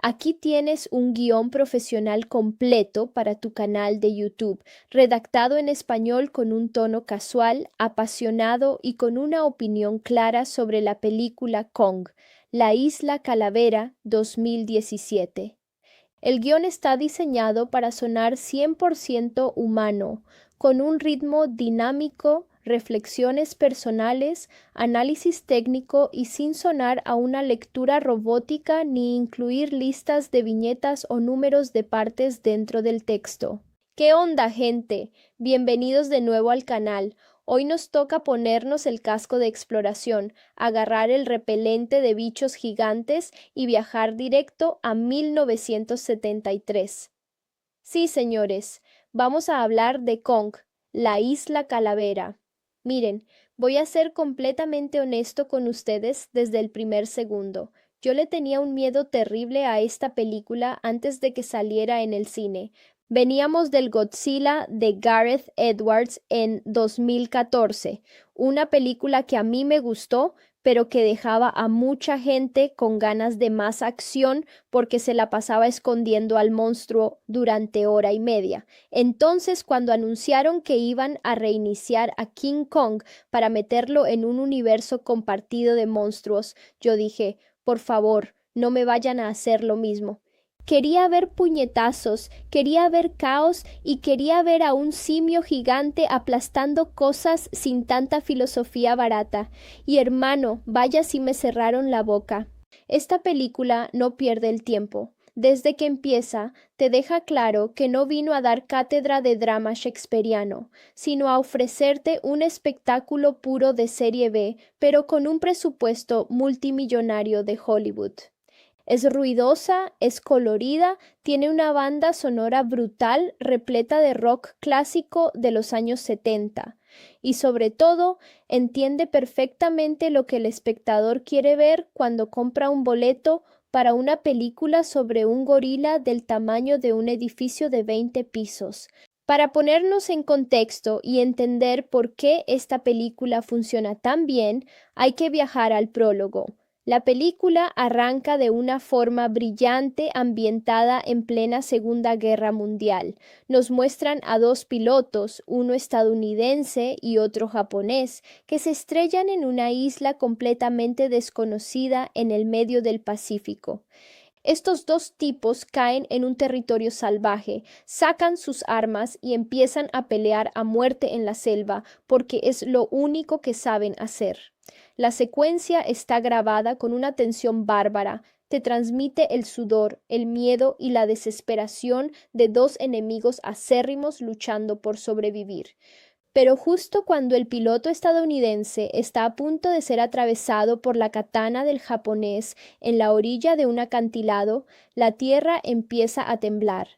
Aquí tienes un guión profesional completo para tu canal de YouTube, redactado en español con un tono casual, apasionado y con una opinión clara sobre la película Kong, La Isla Calavera 2017. El guión está diseñado para sonar 100% humano, con un ritmo dinámico, reflexiones personales, análisis técnico y sin sonar a una lectura robótica ni incluir listas de viñetas o números de partes dentro del texto. ¿Qué onda, gente? Bienvenidos de nuevo al canal. Hoy nos toca ponernos el casco de exploración, agarrar el repelente de bichos gigantes y viajar directo a 1973. Sí, señores, vamos a hablar de Kong, la Isla Calavera. Miren, voy a ser completamente honesto con ustedes desde el primer segundo. Yo le tenía un miedo terrible a esta película antes de que saliera en el cine. Veníamos del Godzilla de Gareth Edwards en 2014, una película que a mí me gustó, pero que dejaba a mucha gente con ganas de más acción porque se la pasaba escondiendo al monstruo durante hora y media. Entonces, cuando anunciaron que iban a reiniciar a King Kong para meterlo en un universo compartido de monstruos, yo dije, por favor, no me vayan a hacer lo mismo. Quería ver puñetazos, quería ver caos y quería ver a un simio gigante aplastando cosas sin tanta filosofía barata. Y hermano, vaya si me cerraron la boca. Esta película no pierde el tiempo. Desde que empieza, te deja claro que no vino a dar cátedra de drama shakespeariano, sino a ofrecerte un espectáculo puro de serie B, pero con un presupuesto multimillonario de Hollywood. Es ruidosa, es colorida, tiene una banda sonora brutal repleta de rock clásico de los años 70 y sobre todo entiende perfectamente lo que el espectador quiere ver cuando compra un boleto para una película sobre un gorila del tamaño de un edificio de 20 pisos. Para ponernos en contexto y entender por qué esta película funciona tan bien, hay que viajar al prólogo. La película arranca de una forma brillante ambientada en plena Segunda Guerra Mundial. Nos muestran a dos pilotos, uno estadounidense y otro japonés, que se estrellan en una isla completamente desconocida en el medio del Pacífico. Estos dos tipos caen en un territorio salvaje, sacan sus armas y empiezan a pelear a muerte en la selva porque es lo único que saben hacer. La secuencia está grabada con una tensión bárbara, te transmite el sudor, el miedo y la desesperación de dos enemigos acérrimos luchando por sobrevivir. Pero justo cuando el piloto estadounidense está a punto de ser atravesado por la katana del japonés en la orilla de un acantilado, la tierra empieza a temblar.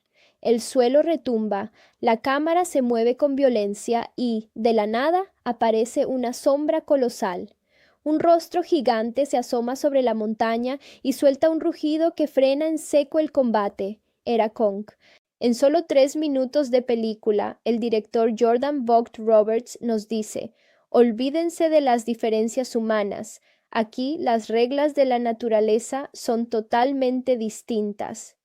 El suelo retumba, la cámara se mueve con violencia y, de la nada, aparece una sombra colosal. Un rostro gigante se asoma sobre la montaña y suelta un rugido que frena en seco el combate. Era Kong. En solo 3 minutos de película, el director Jordan Vogt-Roberts nos dice: olvídense de las diferencias humanas. Aquí las reglas de la naturaleza son totalmente distintas.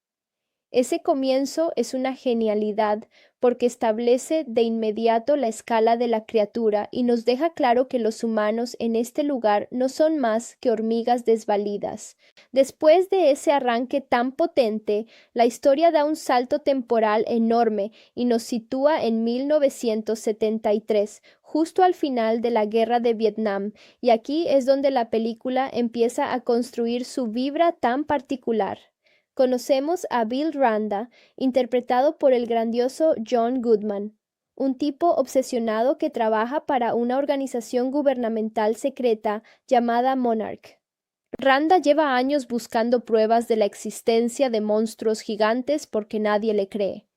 Ese comienzo es una genialidad porque establece de inmediato la escala de la criatura y nos deja claro que los humanos en este lugar no son más que hormigas desvalidas. Después de ese arranque tan potente, la historia da un salto temporal enorme y nos sitúa en 1973, justo al final de la Guerra de Vietnam, y aquí es donde la película empieza a construir su vibra tan particular. Conocemos a Bill Randa, interpretado por el grandioso John Goodman, un tipo obsesionado que trabaja para una organización gubernamental secreta llamada Monarch. Randa lleva años buscando pruebas de la existencia de monstruos gigantes porque nadie le cree.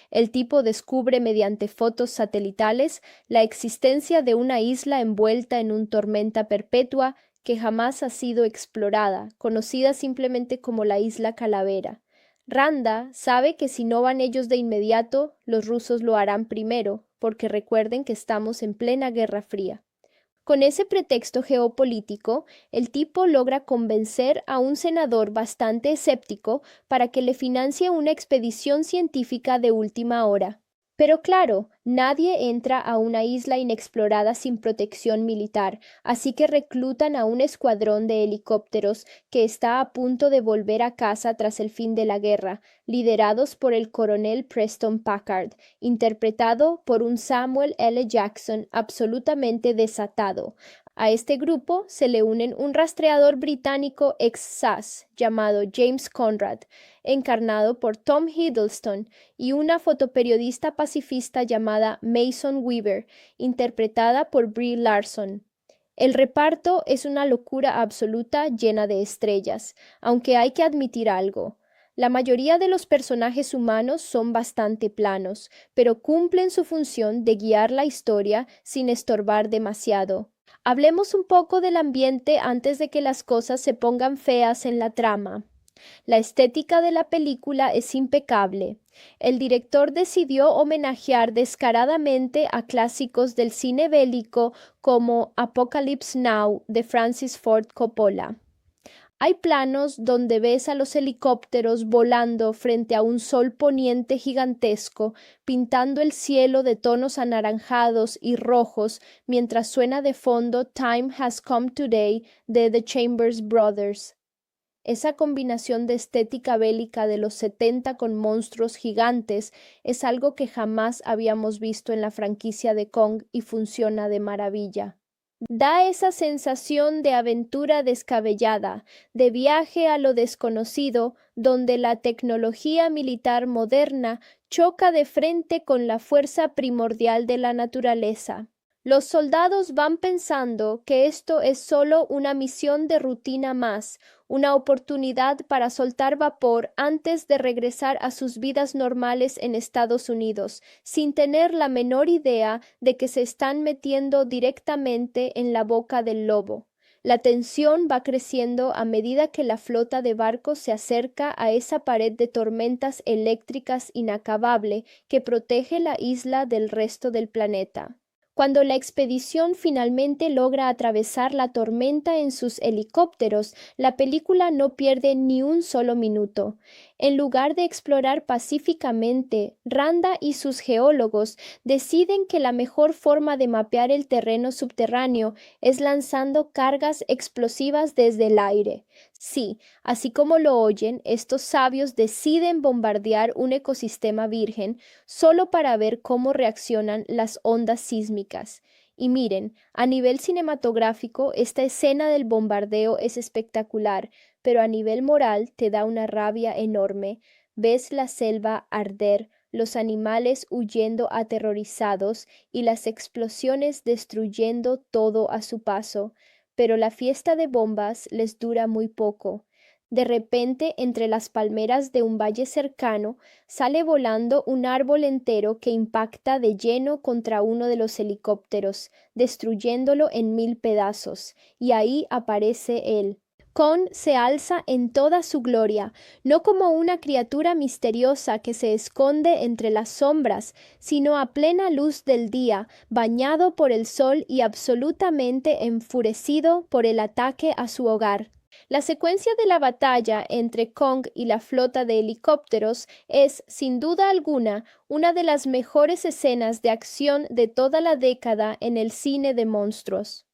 El tipo descubre mediante fotos satelitales la existencia de una isla envuelta en una tormenta perpetua que jamás ha sido explorada, conocida simplemente como la Isla Calavera. Randa sabe que si no van ellos de inmediato, los rusos lo harán primero, porque recuerden que estamos en plena Guerra Fría. Con ese pretexto geopolítico, el tipo logra convencer a un senador bastante escéptico para que le financie una expedición científica de última hora. Pero claro, nadie entra a una isla inexplorada sin protección militar, así que reclutan a un escuadrón de helicópteros que está a punto de volver a casa tras el fin de la guerra, liderados por el coronel Preston Packard, interpretado por un Samuel L. Jackson absolutamente desatado. A este grupo se le unen un rastreador británico ex-SAS llamado James Conrad, encarnado por Tom Hiddleston, y una fotoperiodista pacifista llamada Mason Weaver, interpretada por Brie Larson. El reparto es una locura absoluta llena de estrellas, aunque hay que admitir algo. La mayoría de los personajes humanos son bastante planos, pero cumplen su función de guiar la historia sin estorbar demasiado. Hablemos un poco del ambiente antes de que las cosas se pongan feas en la trama. La estética de la película es impecable. El director decidió homenajear descaradamente a clásicos del cine bélico como Apocalypse Now de Francis Ford Coppola. Hay planos donde ves a los helicópteros volando frente a un sol poniente gigantesco, pintando el cielo de tonos anaranjados y rojos mientras suena de fondo Time Has Come Today de The Chambers Brothers. Esa combinación de estética bélica de los 70 con monstruos gigantes es algo que jamás habíamos visto en la franquicia de Kong y funciona de maravilla. Da esa sensación de aventura descabellada, de viaje a lo desconocido, donde la tecnología militar moderna choca de frente con la fuerza primordial de la naturaleza. Los soldados van pensando que esto es solo una misión de rutina más, una oportunidad para soltar vapor antes de regresar a sus vidas normales en Estados Unidos, sin tener la menor idea de que se están metiendo directamente en la boca del lobo. La tensión va creciendo a medida que la flota de barcos se acerca a esa pared de tormentas eléctricas inacabable que protege la isla del resto del planeta. Cuando la expedición finalmente logra atravesar la tormenta en sus helicópteros, la película no pierde ni un solo minuto. En lugar de explorar pacíficamente, Randa y sus geólogos deciden que la mejor forma de mapear el terreno subterráneo es lanzando cargas explosivas desde el aire. Sí, así como lo oyen, estos sabios deciden bombardear un ecosistema virgen solo para ver cómo reaccionan las ondas sísmicas. Y miren, a nivel cinematográfico, esta escena del bombardeo es espectacular, pero a nivel moral te da una rabia enorme. Ves la selva arder, los animales huyendo aterrorizados y las explosiones destruyendo todo a su paso, pero la fiesta de bombas les dura muy poco. De repente, entre las palmeras de un valle cercano, sale volando un árbol entero que impacta de lleno contra uno de los helicópteros, destruyéndolo en 1000 pedazos, y ahí aparece él. Kong se alza en toda su gloria, no como una criatura misteriosa que se esconde entre las sombras, sino a plena luz del día, bañado por el sol y absolutamente enfurecido por el ataque a su hogar. La secuencia de la batalla entre Kong y la flota de helicópteros es, sin duda alguna, una de las mejores escenas de acción de toda la década en el cine de monstruos.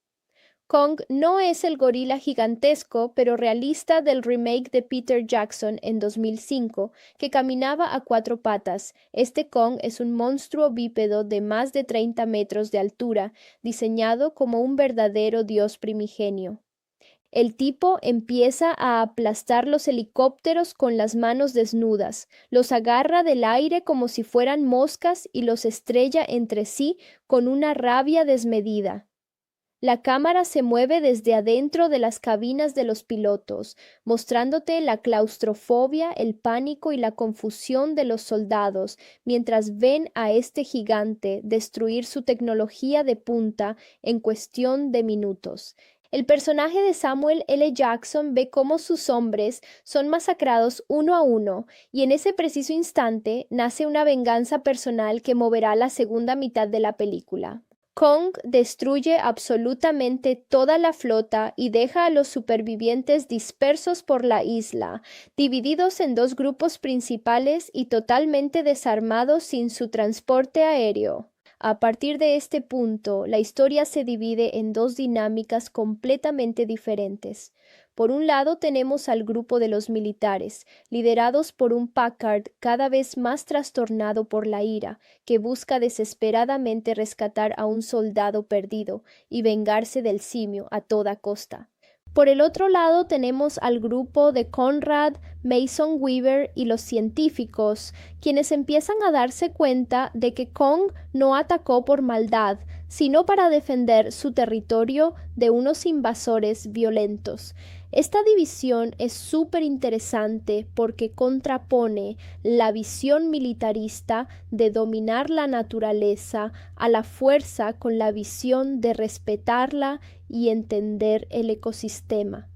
Kong no es el gorila gigantesco pero realista del remake de Peter Jackson en 2005, que caminaba a 4 patas. Este Kong es un monstruo bípedo de más de 30 metros de altura, diseñado como un verdadero dios primigenio. El tipo empieza a aplastar los helicópteros con las manos desnudas, los agarra del aire como si fueran moscas y los estrella entre sí con una rabia desmedida. La cámara se mueve desde adentro de las cabinas de los pilotos, mostrándote la claustrofobia, el pánico y la confusión de los soldados mientras ven a este gigante destruir su tecnología de punta en cuestión de minutos. El personaje de Samuel L. Jackson ve cómo sus hombres son masacrados uno a uno, y en ese preciso instante nace una venganza personal que moverá la segunda mitad de la película. Kong destruye absolutamente toda la flota y deja a los supervivientes dispersos por la isla, divididos en dos grupos principales y totalmente desarmados sin su transporte aéreo. A partir de este punto, la historia se divide en dos dinámicas completamente diferentes. Por un lado tenemos al grupo de los militares, liderados por un Packard cada vez más trastornado por la ira, que busca desesperadamente rescatar a un soldado perdido y vengarse del simio a toda costa. Por el otro lado tenemos al grupo de Conrad, Mason Weaver y los científicos, quienes empiezan a darse cuenta de que Kong no atacó por maldad, sino para defender su territorio de unos invasores violentos. Esta división es súper interesante porque contrapone la visión militarista de dominar la naturaleza a la fuerza con la visión de respetarla y entender el ecosistema.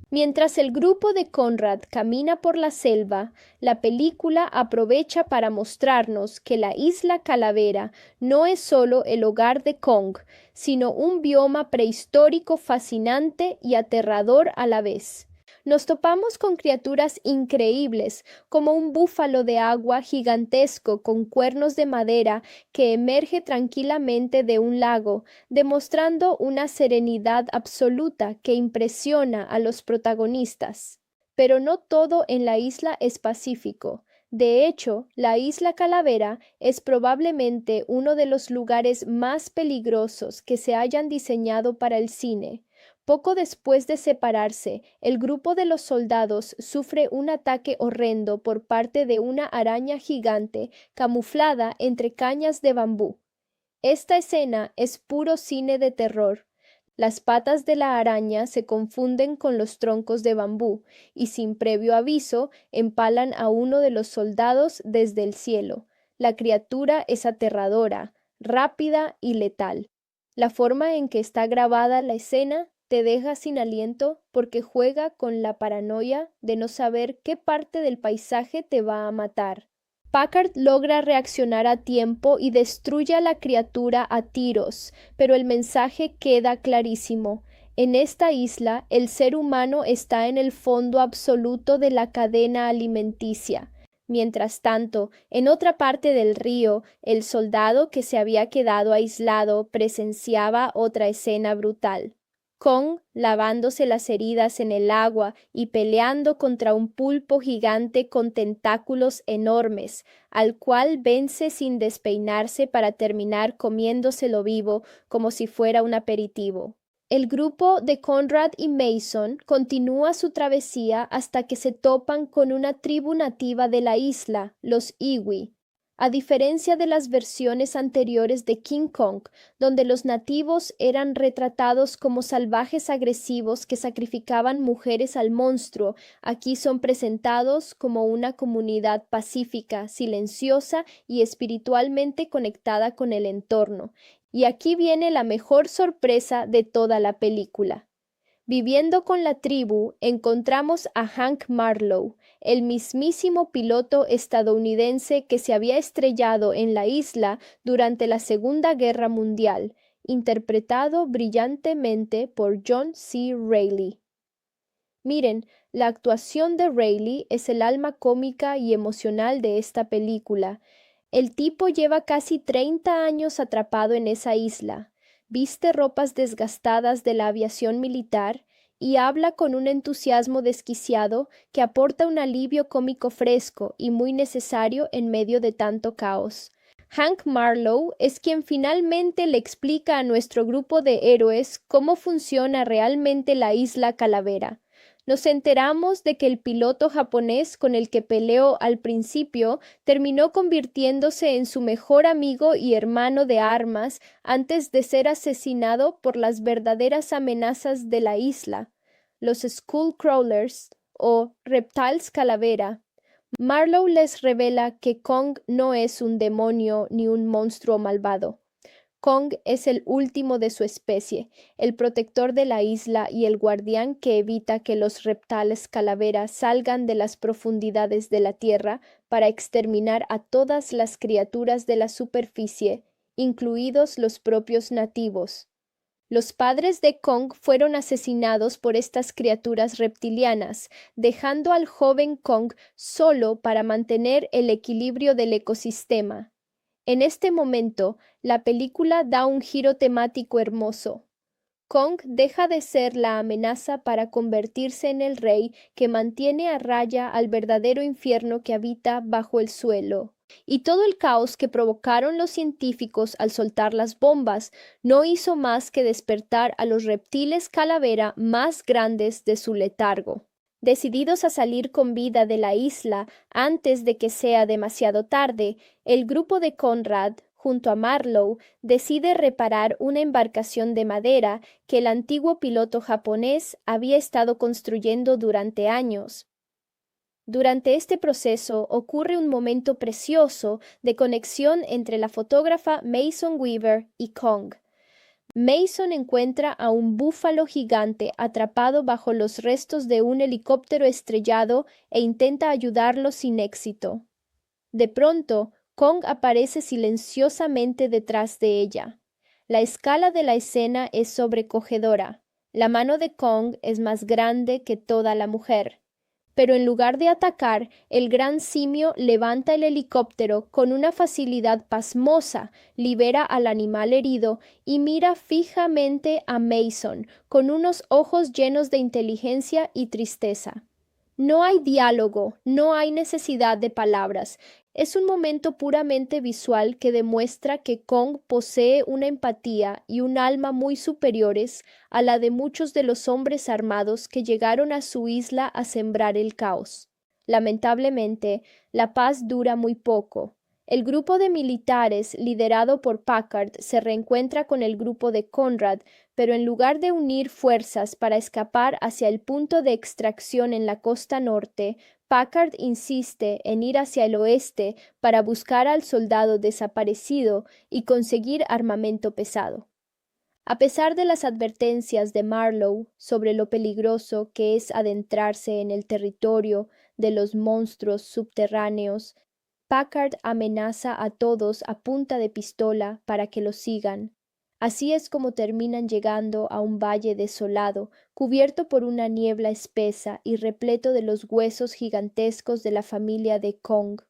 Mientras el grupo de Conrad camina por la selva, la película aprovecha para mostrarnos que la isla Calavera no es solo el hogar de Kong, sino un bioma prehistórico fascinante y aterrador a la vez. Nos topamos con criaturas increíbles, como un búfalo de agua gigantesco con cuernos de madera que emerge tranquilamente de un lago, demostrando una serenidad absoluta que impresiona a los protagonistas. Pero no todo en la isla es pacífico. De hecho, la isla Calavera es probablemente uno de los lugares más peligrosos que se hayan diseñado para el cine. Poco después de separarse, el grupo de los soldados sufre un ataque horrendo por parte de una araña gigante camuflada entre cañas de bambú. Esta escena es puro cine de terror. Las patas de la araña se confunden con los troncos de bambú y sin previo aviso empalan a uno de los soldados desde el cielo. La criatura es aterradora, rápida y letal. La forma en que está grabada la escena te deja sin aliento porque juega con la paranoia de no saber qué parte del paisaje te va a matar. Packard logra reaccionar a tiempo y destruye a la criatura a tiros, pero el mensaje queda clarísimo. En esta isla, el ser humano está en el fondo absoluto de la cadena alimenticia. Mientras tanto, en otra parte del río, el soldado que se había quedado aislado presenciaba otra escena brutal. Kong lavándose las heridas en el agua y peleando contra un pulpo gigante con tentáculos enormes, al cual vence sin despeinarse para terminar comiéndoselo vivo como si fuera un aperitivo. El grupo de Conrad y Mason continúa su travesía hasta que se topan con una tribu nativa de la isla, los Iwi. A diferencia de las versiones anteriores de King Kong, donde los nativos eran retratados como salvajes agresivos que sacrificaban mujeres al monstruo, aquí son presentados como una comunidad pacífica, silenciosa y espiritualmente conectada con el entorno. Y aquí viene la mejor sorpresa de toda la película. Viviendo con la tribu, encontramos a Hank Marlowe, el mismísimo piloto estadounidense que se había estrellado en la isla durante la Segunda Guerra Mundial, interpretado brillantemente por John C. Reilly. Miren, la actuación de Reilly es el alma cómica y emocional de esta película. El tipo lleva casi 30 años atrapado en esa isla. Viste ropas desgastadas de la aviación militar y habla con un entusiasmo desquiciado que aporta un alivio cómico fresco y muy necesario en medio de tanto caos. Hank Marlowe es quien finalmente le explica a nuestro grupo de héroes cómo funciona realmente la isla Calavera. Nos enteramos de que el piloto japonés con el que peleó al principio terminó convirtiéndose en su mejor amigo y hermano de armas antes de ser asesinado por las verdaderas amenazas de la isla, los Skullcrawlers o Reptiles Calavera. Marlowe les revela que Kong no es un demonio ni un monstruo malvado. Kong es el último de su especie, el protector de la isla y el guardián que evita que los reptiles calavera salgan de las profundidades de la tierra para exterminar a todas las criaturas de la superficie incluidos los propios nativos. Los padres de Kong fueron asesinados por estas criaturas reptilianas, dejando al joven Kong solo para mantener el equilibrio del ecosistema. En este momento, la película da un giro temático hermoso. Kong deja de ser la amenaza para convertirse en el rey que mantiene a raya al verdadero infierno que habita bajo el suelo. Y todo el caos que provocaron los científicos al soltar las bombas no hizo más que despertar a los reptiles calavera más grandes de su letargo. Decididos a salir con vida de la isla antes de que sea demasiado tarde, el grupo de Conrad, junto a Marlowe, decide reparar una embarcación de madera que el antiguo piloto japonés había estado construyendo durante años. Durante este proceso ocurre un momento precioso de conexión entre la fotógrafa Mason Weaver y Kong. Mason encuentra a un búfalo gigante atrapado bajo los restos de un helicóptero estrellado e intenta ayudarlo sin éxito. De pronto, Kong aparece silenciosamente detrás de ella. La escala de la escena es sobrecogedora. La mano de Kong es más grande que toda la mujer. Pero en lugar de atacar, el gran simio levanta el helicóptero con una facilidad pasmosa, libera al animal herido y mira fijamente a Mason con unos ojos llenos de inteligencia y tristeza. No hay diálogo, no hay necesidad de palabras. Es un momento puramente visual que demuestra que Kong posee una empatía y un alma muy superiores a la de muchos de los hombres armados que llegaron a su isla a sembrar el caos. Lamentablemente, la paz dura muy poco. El grupo de militares liderado por Packard se reencuentra con el grupo de Conrad, pero en lugar de unir fuerzas para escapar hacia el punto de extracción en la costa norte, Packard insiste en ir hacia el oeste para buscar al soldado desaparecido y conseguir armamento pesado. A pesar de las advertencias de Marlowe sobre lo peligroso que es adentrarse en el territorio de los monstruos subterráneos, Packard amenaza a todos a punta de pistola para que lo sigan. Así es como terminan llegando a un valle desolado, cubierto por una niebla espesa y repleto de los huesos gigantescos de la familia de Kong.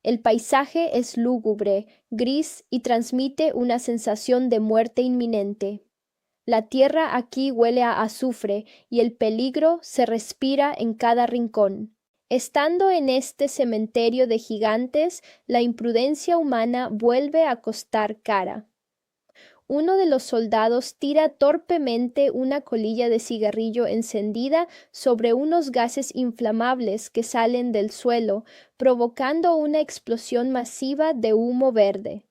El paisaje es lúgubre, gris y transmite una sensación de muerte inminente. La tierra aquí huele a azufre y el peligro se respira en cada rincón. Estando en este cementerio de gigantes, la imprudencia humana vuelve a costar cara. Uno de los soldados tira torpemente una colilla de cigarrillo encendida sobre unos gases inflamables que salen del suelo, provocando una explosión masiva de humo verde.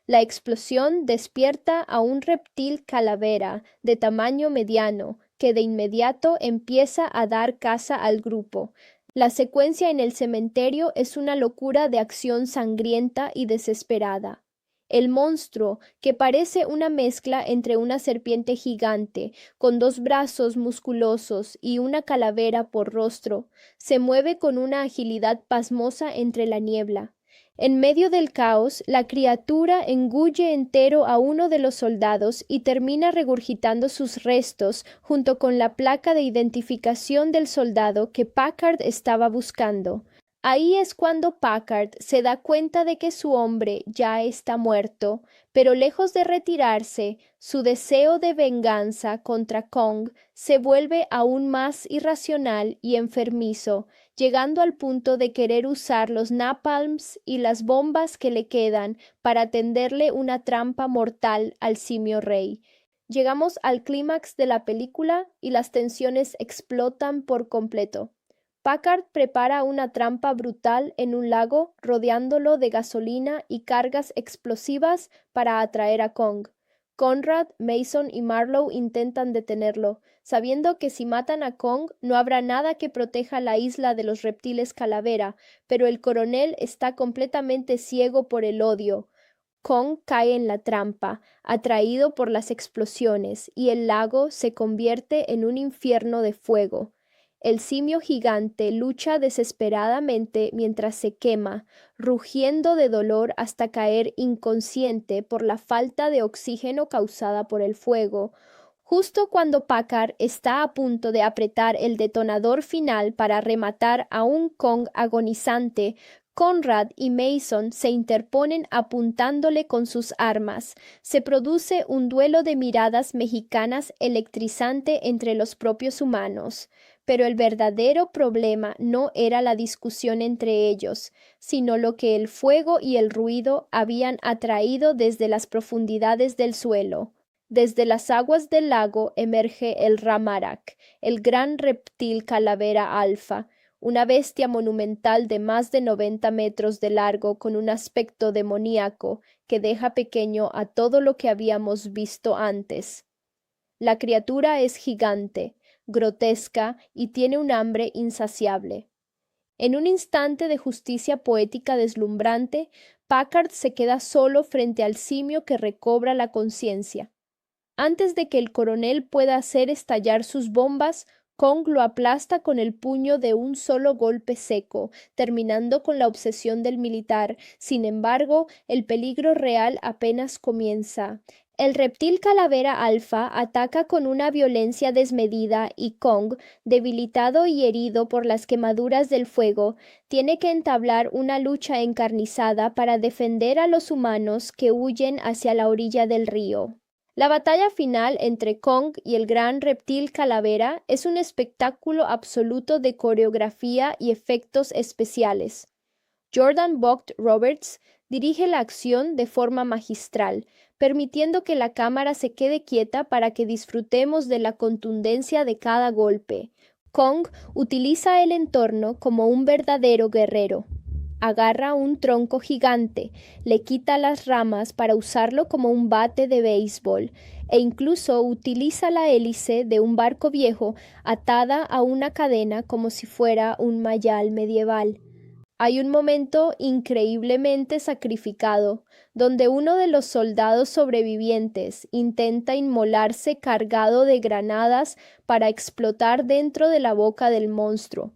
La explosión despierta a un reptil calavera de tamaño mediano, que de inmediato empieza a dar caza al grupo. La secuencia en el cementerio es una locura de acción sangrienta y desesperada. El monstruo, que parece una mezcla entre una serpiente gigante, con dos brazos musculosos y una calavera por rostro, se mueve con una agilidad pasmosa entre la niebla. En medio del caos, la criatura engulle entero a uno de los soldados y termina regurgitando sus restos junto con la placa de identificación del soldado que Packard estaba buscando. Ahí es cuando Packard se da cuenta de que su hombre ya está muerto, pero lejos de retirarse, su deseo de venganza contra Kong se vuelve aún más irracional y enfermizo, llegando al punto de querer usar los napalms y las bombas que le quedan para tenderle una trampa mortal al simio rey. Llegamos al clímax de la película y las tensiones explotan por completo. Packard prepara una trampa brutal en un lago, rodeándolo de gasolina y cargas explosivas para atraer a Kong. Conrad, Mason y Marlowe intentan detenerlo, sabiendo que si matan a Kong no habrá nada que proteja la isla de los reptiles calavera, pero el coronel está completamente ciego por el odio. Kong cae en la trampa, atraído por las explosiones, y el lago se convierte en un infierno de fuego. El simio gigante lucha desesperadamente mientras se quema, rugiendo de dolor hasta caer inconsciente por la falta de oxígeno causada por el fuego. Justo cuando Packard está a punto de apretar el detonador final para rematar a un Kong agonizante, Conrad y Mason se interponen apuntándole con sus armas. Se produce un duelo de miradas mexicanas electrizante entre los propios humanos. Pero el verdadero problema no era la discusión entre ellos, sino lo que el fuego y el ruido habían atraído desde las profundidades del suelo. Desde las aguas del lago emerge el Ramarak, el gran reptil calavera alfa, una bestia monumental de más de 90 metros de largo con un aspecto demoníaco que deja pequeño a todo lo que habíamos visto antes. La criatura es gigante, grotesca y tiene un hambre insaciable. En un instante de justicia poética deslumbrante, Packard se queda solo frente al simio que recobra la conciencia. Antes de que el coronel pueda hacer estallar sus bombas, Kong lo aplasta con el puño de un solo golpe seco, terminando con la obsesión del militar. Sin embargo, el peligro real apenas comienza. El reptil calavera alfa ataca con una violencia desmedida y Kong, debilitado y herido por las quemaduras del fuego, tiene que entablar una lucha encarnizada para defender a los humanos que huyen hacia la orilla del río. La batalla final entre Kong y el gran reptil calavera es un espectáculo absoluto de coreografía y efectos especiales. Jordan Vogt-Roberts dirige la acción de forma magistral, permitiendo que la cámara se quede quieta para que disfrutemos de la contundencia de cada golpe. Kong utiliza el entorno como un verdadero guerrero. Agarra un tronco gigante, le quita las ramas para usarlo como un bate de béisbol e incluso utiliza la hélice de un barco viejo atada a una cadena como si fuera un mayal medieval. Hay un momento increíblemente sacrificado, donde uno de los soldados sobrevivientes intenta inmolarse cargado de granadas para explotar dentro de la boca del monstruo,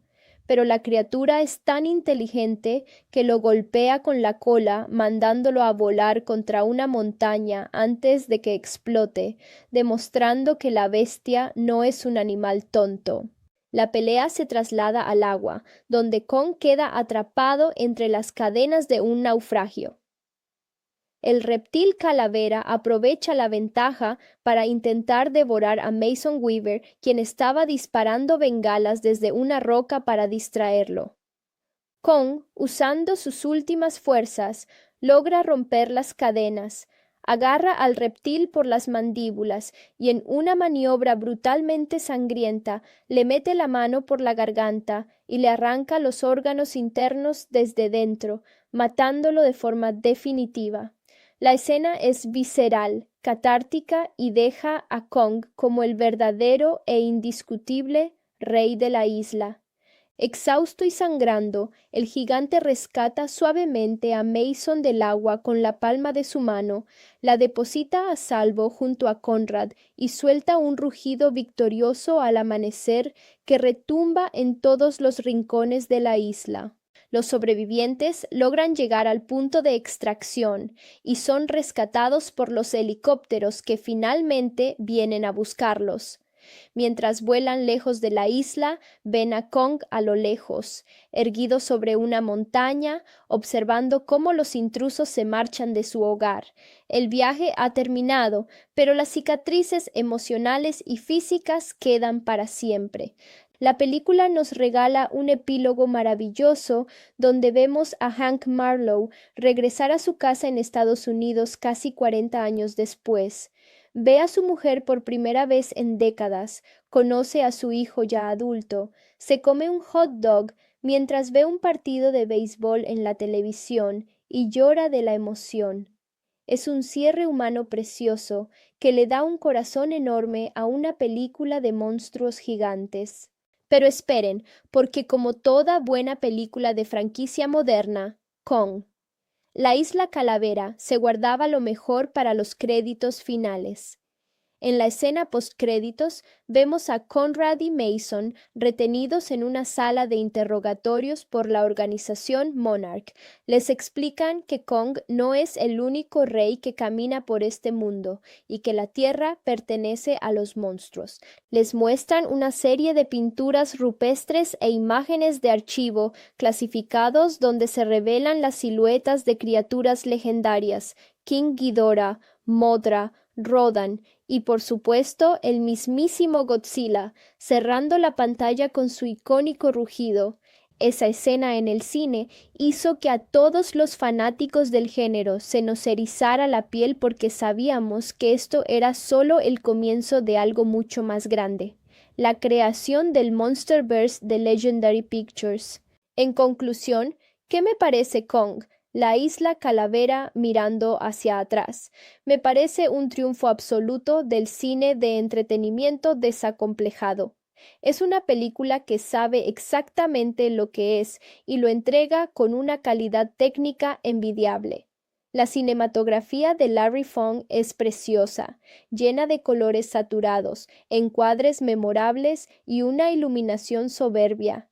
pero la criatura es tan inteligente que lo golpea con la cola, mandándolo a volar contra una montaña antes de que explote, demostrando que la bestia no es un animal tonto. La pelea se traslada al agua, donde Kong queda atrapado entre las cadenas de un naufragio. El reptil calavera aprovecha la ventaja para intentar devorar a Mason Weaver, quien estaba disparando bengalas desde una roca para distraerlo. Kong, usando sus últimas fuerzas, logra romper las cadenas, agarra al reptil por las mandíbulas y en una maniobra brutalmente sangrienta le mete la mano por la garganta y le arranca los órganos internos desde dentro, matándolo de forma definitiva. La escena es visceral, catártica y deja a Kong como el verdadero e indiscutible rey de la isla. Exhausto y sangrando, el gigante rescata suavemente a Mason del agua con la palma de su mano, la deposita a salvo junto a Conrad y suelta un rugido victorioso al amanecer que retumba en todos los rincones de la isla. Los sobrevivientes logran llegar al punto de extracción y son rescatados por los helicópteros que finalmente vienen a buscarlos. Mientras vuelan lejos de la isla, ven a Kong a lo lejos, erguido sobre una montaña, observando cómo los intrusos se marchan de su hogar. El viaje ha terminado, pero las cicatrices emocionales y físicas quedan para siempre. La película nos regala un epílogo maravilloso donde vemos a Hank Marlowe regresar a su casa en Estados Unidos casi 40 años después. Ve a su mujer por primera vez en décadas, conoce a su hijo ya adulto, se come un hot dog mientras ve un partido de béisbol en la televisión y llora de la emoción. Es un cierre humano precioso que le da un corazón enorme a una película de monstruos gigantes. Pero esperen, porque como toda buena película de franquicia moderna, Kong, la isla Calavera se guardaba lo mejor para los créditos finales. En la escena postcréditos vemos a Conrad y Mason retenidos en una sala de interrogatorios por la organización Monarch. Les explican que Kong no es el único rey que camina por este mundo y que la tierra pertenece a los monstruos. Les muestran una serie de pinturas rupestres e imágenes de archivo clasificados donde se revelan las siluetas de criaturas legendarias, King Ghidorah, Mothra, Rodan y por supuesto el mismísimo Godzilla, cerrando la pantalla con su icónico rugido. Esa escena en el cine hizo que a todos los fanáticos del género se nos erizara la piel porque sabíamos que esto era solo el comienzo de algo mucho más grande, la creación del Monsterverse de Legendary Pictures. En conclusión, ¿qué me parece Kong? La isla Calavera mirando hacia atrás. Me parece un triunfo absoluto del cine de entretenimiento desacomplejado. Es una película que sabe exactamente lo que es y lo entrega con una calidad técnica envidiable. La cinematografía de Larry Fong es preciosa, llena de colores saturados, encuadres memorables y una iluminación soberbia.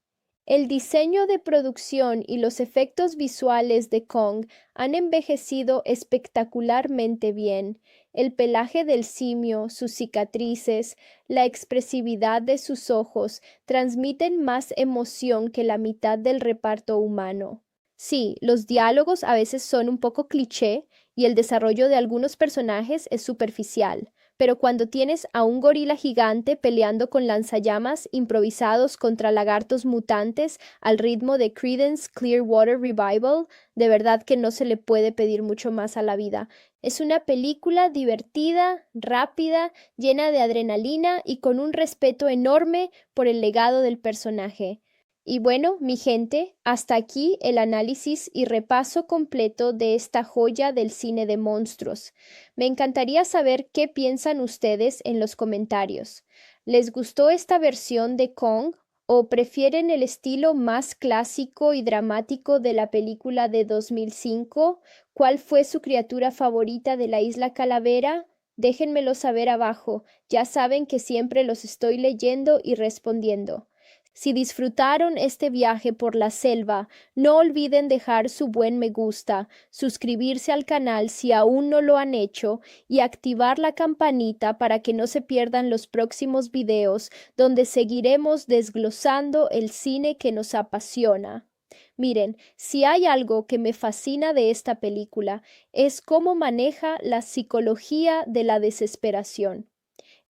El diseño de producción y los efectos visuales de Kong han envejecido espectacularmente bien. El pelaje del simio, sus cicatrices, la expresividad de sus ojos transmiten más emoción que la mitad del reparto humano. Sí, los diálogos a veces son un poco cliché y el desarrollo de algunos personajes es superficial. Pero cuando tienes a un gorila gigante peleando con lanzallamas improvisados contra lagartos mutantes al ritmo de Creedence Clearwater Revival, de verdad que no se le puede pedir mucho más a la vida. Es una película divertida, rápida, llena de adrenalina y con un respeto enorme por el legado del personaje. Y bueno, mi gente, hasta aquí el análisis y repaso completo de esta joya del cine de monstruos. Me encantaría saber qué piensan ustedes en los comentarios. ¿Les gustó esta versión de Kong o prefieren el estilo más clásico y dramático de la película de 2005? ¿Cuál fue su criatura favorita de la Isla Calavera? Déjenmelo saber abajo. Ya saben que siempre los estoy leyendo y respondiendo. Si disfrutaron este viaje por la selva, no olviden dejar su buen me gusta, suscribirse al canal si aún no lo han hecho y activar la campanita para que no se pierdan los próximos videos donde seguiremos desglosando el cine que nos apasiona. Miren, si hay algo que me fascina de esta película es cómo maneja la psicología de la desesperación.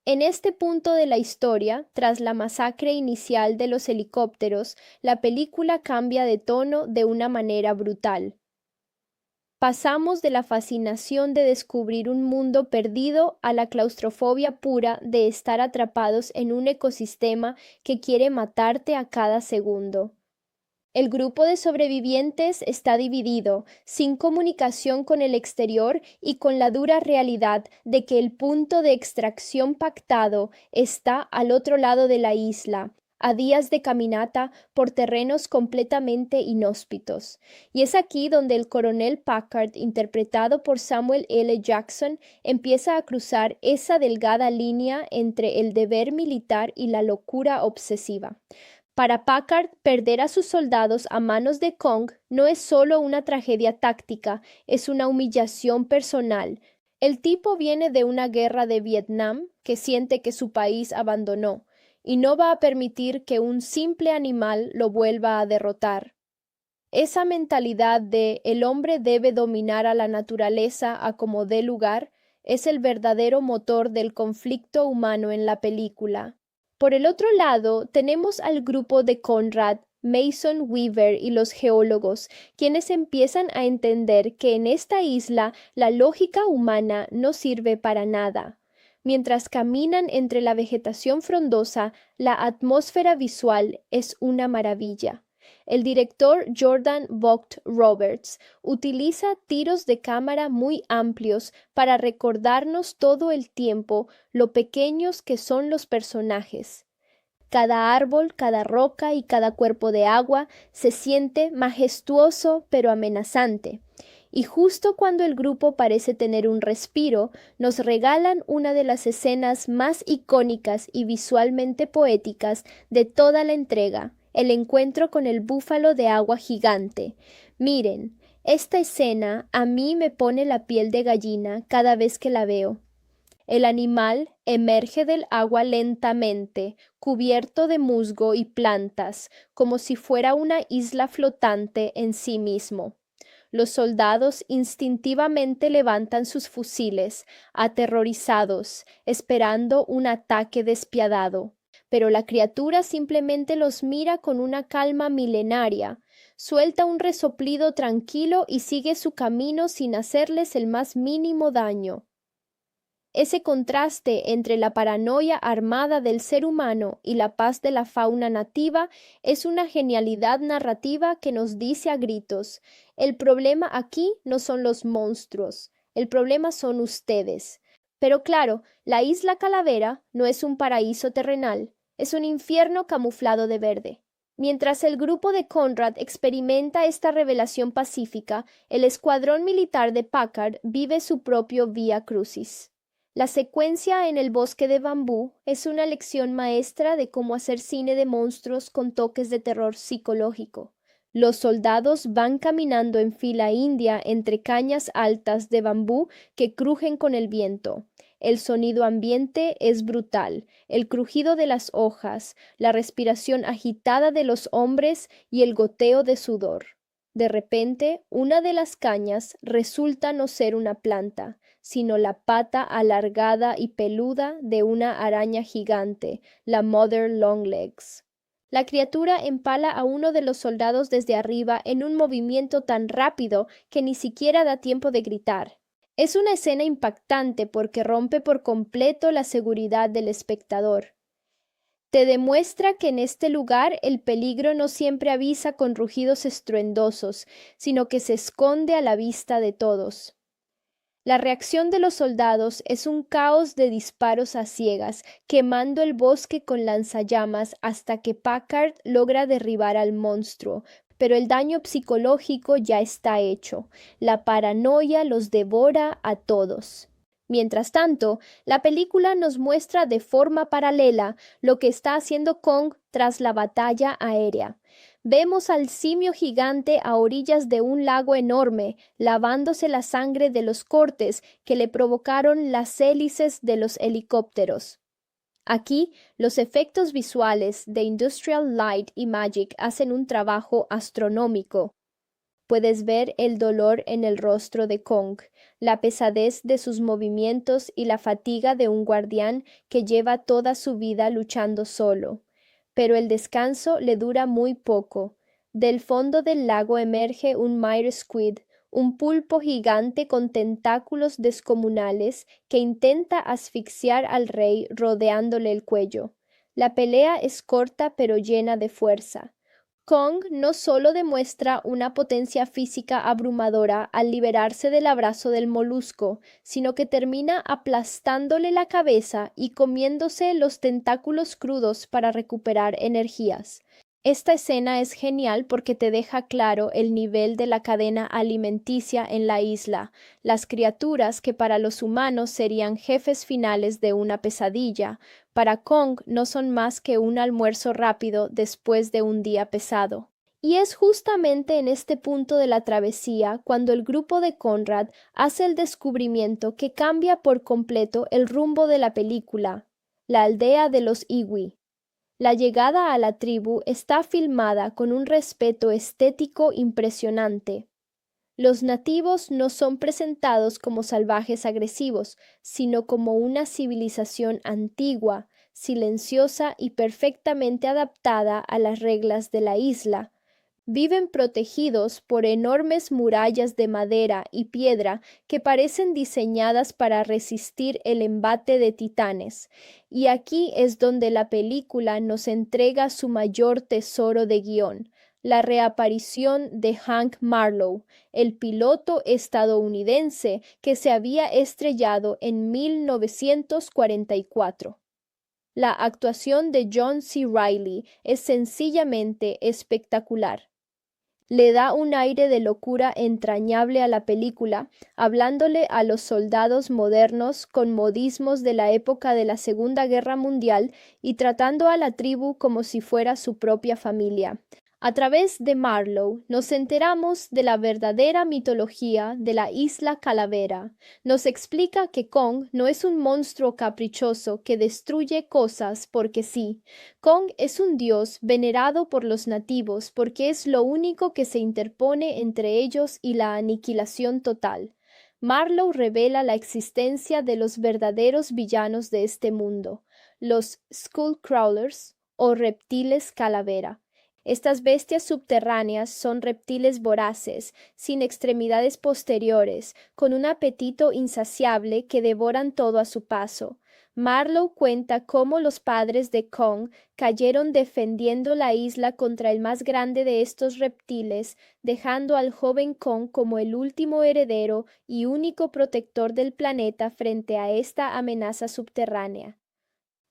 En este punto de la historia, tras la masacre inicial de los helicópteros, la película cambia de tono de una manera brutal. Pasamos de la fascinación de descubrir un mundo perdido a la claustrofobia pura de estar atrapados en un ecosistema que quiere matarte a cada segundo. El grupo de sobrevivientes está dividido, sin comunicación con el exterior y con la dura realidad de que el punto de extracción pactado está al otro lado de la isla, a días de caminata por terrenos completamente inhóspitos. Y es aquí donde el coronel Packard, interpretado por Samuel L. Jackson, empieza a cruzar esa delgada línea entre el deber militar y la locura obsesiva. Para Packard, perder a sus soldados a manos de Kong no es solo una tragedia táctica, es una humillación personal. El tipo viene de una guerra de Vietnam que siente que su país abandonó y no va a permitir que un simple animal lo vuelva a derrotar. Esa mentalidad de el hombre debe dominar a la naturaleza a como dé lugar es el verdadero motor del conflicto humano en la película. Por el otro lado, tenemos al grupo de Conrad, Mason Weaver y los geólogos, quienes empiezan a entender que en esta isla la lógica humana no sirve para nada. Mientras caminan entre la vegetación frondosa, la atmósfera visual es una maravilla. El director Jordan Vogt-Roberts utiliza tiros de cámara muy amplios para recordarnos todo el tiempo lo pequeños que son los personajes. Cada árbol, cada roca y cada cuerpo de agua se siente majestuoso pero amenazante. Y justo cuando el grupo parece tener un respiro, nos regalan una de las escenas más icónicas y visualmente poéticas de toda la entrega, el encuentro con el búfalo de agua gigante. Miren, esta escena a mí me pone la piel de gallina cada vez que la veo. El animal emerge del agua lentamente, cubierto de musgo y plantas, como si fuera una isla flotante en sí mismo. Los soldados instintivamente levantan sus fusiles, aterrorizados, esperando un ataque despiadado. Pero la criatura simplemente los mira con una calma milenaria, suelta un resoplido tranquilo y sigue su camino sin hacerles el más mínimo daño. Ese contraste entre la paranoia armada del ser humano y la paz de la fauna nativa es una genialidad narrativa que nos dice a gritos: el problema aquí no son los monstruos, el problema son ustedes. Pero claro, la isla Calavera no es un paraíso terrenal, es un infierno camuflado de verde. Mientras el grupo de Conrad experimenta esta revelación pacífica, el escuadrón militar de Packard vive su propio Vía Crucis. La secuencia en el bosque de bambú es una lección maestra de cómo hacer cine de monstruos con toques de terror psicológico. Los soldados van caminando en fila india entre cañas altas de bambú que crujen con el viento. El sonido ambiente es brutal, el crujido de las hojas, la respiración agitada de los hombres y el goteo de sudor. De repente, una de las cañas resulta no ser una planta, sino la pata alargada y peluda de una araña gigante, la Mother Longlegs. La criatura empala a uno de los soldados desde arriba en un movimiento tan rápido que ni siquiera da tiempo de gritar. Es una escena impactante porque rompe por completo la seguridad del espectador. Te demuestra que en este lugar el peligro no siempre avisa con rugidos estruendosos, sino que se esconde a la vista de todos. La reacción de los soldados es un caos de disparos a ciegas, quemando el bosque con lanzallamas hasta que Packard logra derribar al monstruo, pero el daño psicológico ya está hecho. La paranoia los devora a todos. Mientras tanto, la película nos muestra de forma paralela lo que está haciendo Kong tras la batalla aérea. Vemos al simio gigante a orillas de un lago enorme, lavándose la sangre de los cortes que le provocaron las hélices de los helicópteros. Aquí, los efectos visuales de Industrial Light y Magic hacen un trabajo astronómico. Puedes ver el dolor en el rostro de Kong, la pesadez de sus movimientos y la fatiga de un guardián que lleva toda su vida luchando solo. Pero el descanso le dura muy poco. Del fondo del lago emerge un Mire Squid, un pulpo gigante con tentáculos descomunales que intenta asfixiar al rey rodeándole el cuello. La pelea es corta pero llena de fuerza. Kong no solo demuestra una potencia física abrumadora al liberarse del abrazo del molusco, sino que termina aplastándole la cabeza y comiéndose los tentáculos crudos para recuperar energías. Esta escena es genial porque te deja claro el nivel de la cadena alimenticia en la isla. Las criaturas que para los humanos serían jefes finales de una pesadilla, para Kong no son más que un almuerzo rápido después de un día pesado. Y es justamente en este punto de la travesía cuando el grupo de Conrad hace el descubrimiento que cambia por completo el rumbo de la película: la aldea de los Iwi. La llegada a la tribu está filmada con un respeto estético impresionante. Los nativos no son presentados como salvajes agresivos, sino como una civilización antigua, silenciosa y perfectamente adaptada a las reglas de la isla. Viven protegidos por enormes murallas de madera y piedra que parecen diseñadas para resistir el embate de titanes. Y aquí es donde la película nos entrega su mayor tesoro de guión: la reaparición de Hank Marlowe, el piloto estadounidense que se había estrellado en 1944. La actuación de John C. Reilly es sencillamente espectacular. Le da un aire de locura entrañable a la película, hablándole a los soldados modernos con modismos de la época de la Segunda Guerra Mundial y tratando a la tribu como si fuera su propia familia. A través de Marlowe nos enteramos de la verdadera mitología de la Isla Calavera. Nos explica que Kong no es un monstruo caprichoso que destruye cosas porque sí. Kong es un dios venerado por los nativos porque es lo único que se interpone entre ellos y la aniquilación total. Marlowe revela la existencia de los verdaderos villanos de este mundo, los Skullcrawlers o reptiles calavera. Estas bestias subterráneas son reptiles voraces, sin extremidades posteriores, con un apetito insaciable que devoran todo a su paso. Marlowe cuenta cómo los padres de Kong cayeron defendiendo la isla contra el más grande de estos reptiles, dejando al joven Kong como el último heredero y único protector del planeta frente a esta amenaza subterránea.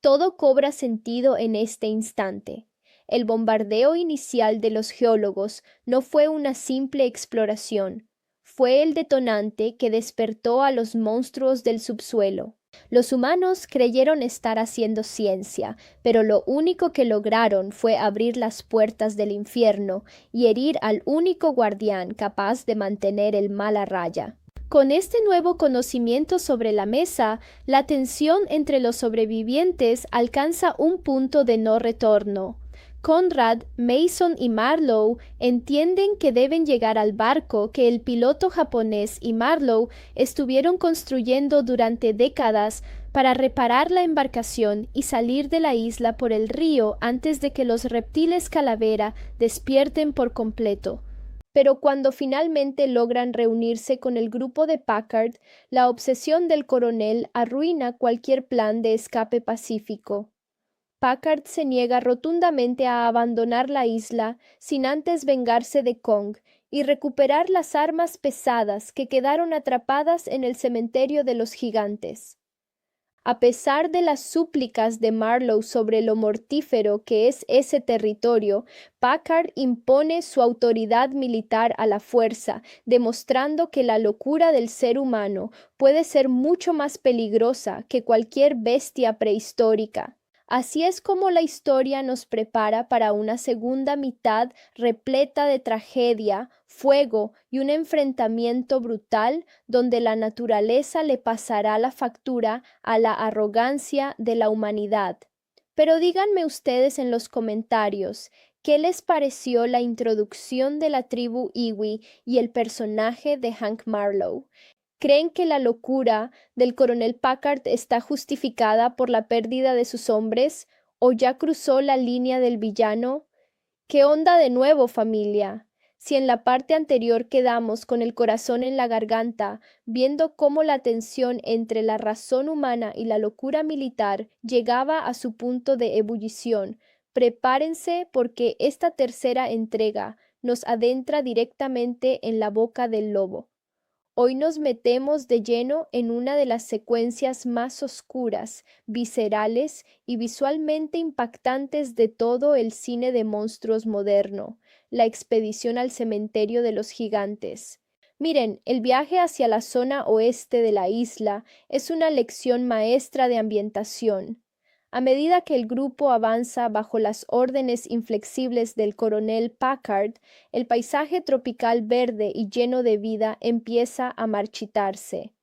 Todo cobra sentido en este instante. El bombardeo inicial de los geólogos no fue una simple exploración, fue el detonante que despertó a los monstruos del subsuelo. Los humanos creyeron estar haciendo ciencia, pero lo único que lograron fue abrir las puertas del infierno y herir al único guardián capaz de mantener el mal a raya. Con este nuevo conocimiento sobre la mesa, la tensión entre los sobrevivientes alcanza un punto de no retorno. Conrad, Mason y Marlowe entienden que deben llegar al barco que el piloto japonés y Marlowe estuvieron construyendo durante décadas para reparar la embarcación y salir de la isla por el río antes de que los reptiles calavera despierten por completo. Pero cuando finalmente logran reunirse con el grupo de Packard, la obsesión del coronel arruina cualquier plan de escape pacífico. Packard se niega rotundamente a abandonar la isla sin antes vengarse de Kong y recuperar las armas pesadas que quedaron atrapadas en el cementerio de los gigantes. A pesar de las súplicas de Marlowe sobre lo mortífero que es ese territorio, Packard impone su autoridad militar a la fuerza, demostrando que la locura del ser humano puede ser mucho más peligrosa que cualquier bestia prehistórica. Así es como la historia nos prepara para una segunda mitad repleta de tragedia, fuego y un enfrentamiento brutal donde la naturaleza le pasará la factura a la arrogancia de la humanidad. Pero díganme ustedes en los comentarios, ¿qué les pareció la introducción de la tribu Iwi y el personaje de Hank Marlowe? ¿Creen que la locura del coronel Packard está justificada por la pérdida de sus hombres o ya cruzó la línea del villano? ¿Qué onda de nuevo, familia? Si en la parte anterior quedamos con el corazón en la garganta, viendo cómo la tensión entre la razón humana y la locura militar llegaba a su punto de ebullición, prepárense porque esta tercera entrega nos adentra directamente en la boca del lobo. Hoy nos metemos de lleno en una de las secuencias más oscuras, viscerales y visualmente impactantes de todo el cine de monstruos moderno, la expedición al cementerio de los gigantes. Miren, el viaje hacia la zona oeste de la isla es una lección maestra de ambientación. A medida que el grupo avanza bajo las órdenes inflexibles del coronel Packard, el paisaje tropical verde y lleno de vida empieza a marchitarse.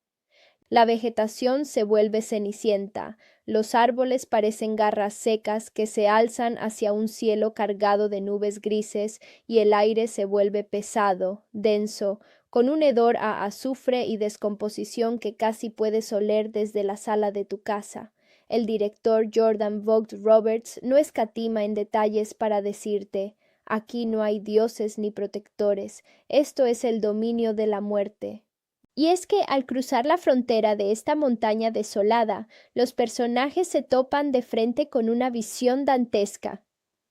La vegetación se vuelve cenicienta, los árboles parecen garras secas que se alzan hacia un cielo cargado de nubes grises y el aire se vuelve pesado, denso, con un hedor a azufre y descomposición que casi puedes oler desde la sala de tu casa. El director Jordan Vogt Roberts no escatima en detalles para decirte, aquí no hay dioses ni protectores, esto es el dominio de la muerte. Y es que al cruzar la frontera de esta montaña desolada, los personajes se topan de frente con una visión dantesca.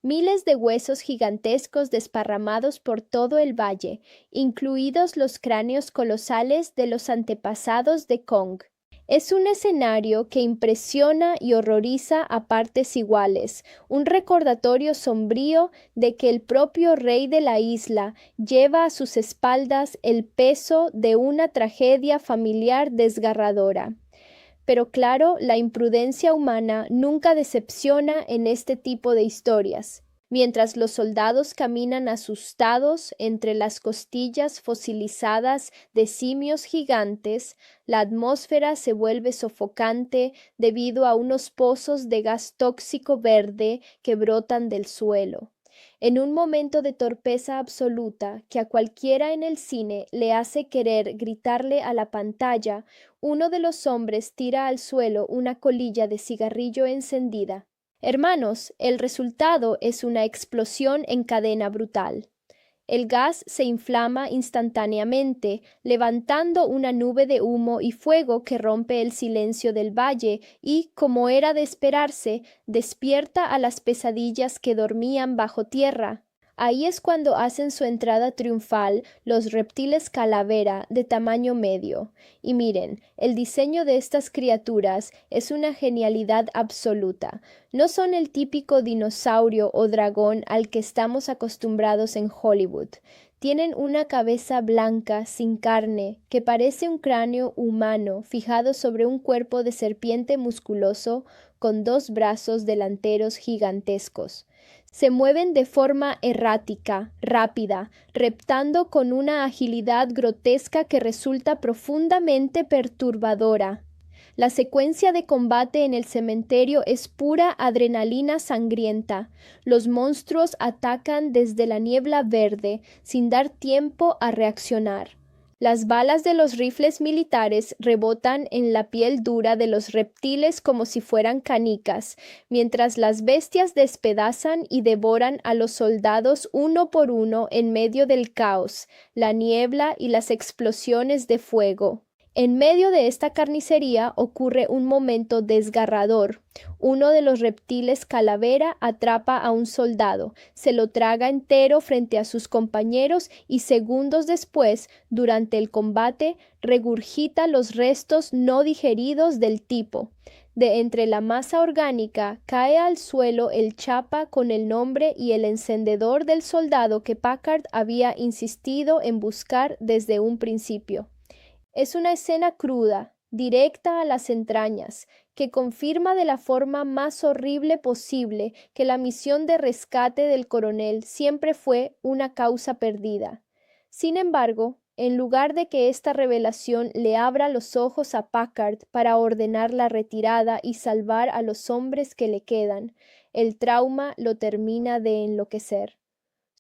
Miles de huesos gigantescos desparramados por todo el valle, incluidos los cráneos colosales de los antepasados de Kong. Es un escenario que impresiona y horroriza a partes iguales, un recordatorio sombrío de que el propio rey de la isla lleva a sus espaldas el peso de una tragedia familiar desgarradora. Pero claro, la imprudencia humana nunca decepciona en este tipo de historias. Mientras los soldados caminan asustados entre las costillas fosilizadas de simios gigantes, la atmósfera se vuelve sofocante debido a unos pozos de gas tóxico verde que brotan del suelo. En un momento de torpeza absoluta que a cualquiera en el cine le hace querer gritarle a la pantalla, uno de los hombres tira al suelo una colilla de cigarrillo encendida. Hermanos, el resultado es una explosión en cadena brutal. El gas se inflama instantáneamente, levantando una nube de humo y fuego que rompe el silencio del valle y, como era de esperarse, despierta a las pesadillas que dormían bajo tierra. Ahí es cuando hacen su entrada triunfal los reptiles calavera de tamaño medio. Y miren, el diseño de estas criaturas es una genialidad absoluta. No son el típico dinosaurio o dragón al que estamos acostumbrados en Hollywood. Tienen una cabeza blanca, sin carne, que parece un cráneo humano fijado sobre un cuerpo de serpiente musculoso con dos brazos delanteros gigantescos. Se mueven de forma errática, rápida, reptando con una agilidad grotesca que resulta profundamente perturbadora. La secuencia de combate en el cementerio es pura adrenalina sangrienta. Los monstruos atacan desde la niebla verde, sin dar tiempo a reaccionar. Las balas de los rifles militares rebotan en la piel dura de los reptiles como si fueran canicas, mientras las bestias despedazan y devoran a los soldados uno por uno en medio del caos, la niebla y las explosiones de fuego. En medio de esta carnicería ocurre un momento desgarrador. Uno de los reptiles calavera atrapa a un soldado, se lo traga entero frente a sus compañeros y segundos después, durante el combate, regurgita los restos no digeridos del tipo. De entre la masa orgánica cae al suelo el chapa con el nombre y el encendedor del soldado que Packard había insistido en buscar desde un principio. Es una escena cruda, directa a las entrañas, que confirma de la forma más horrible posible que la misión de rescate del coronel siempre fue una causa perdida. Sin embargo, en lugar de que esta revelación le abra los ojos a Packard para ordenar la retirada y salvar a los hombres que le quedan, el trauma lo termina de enloquecer.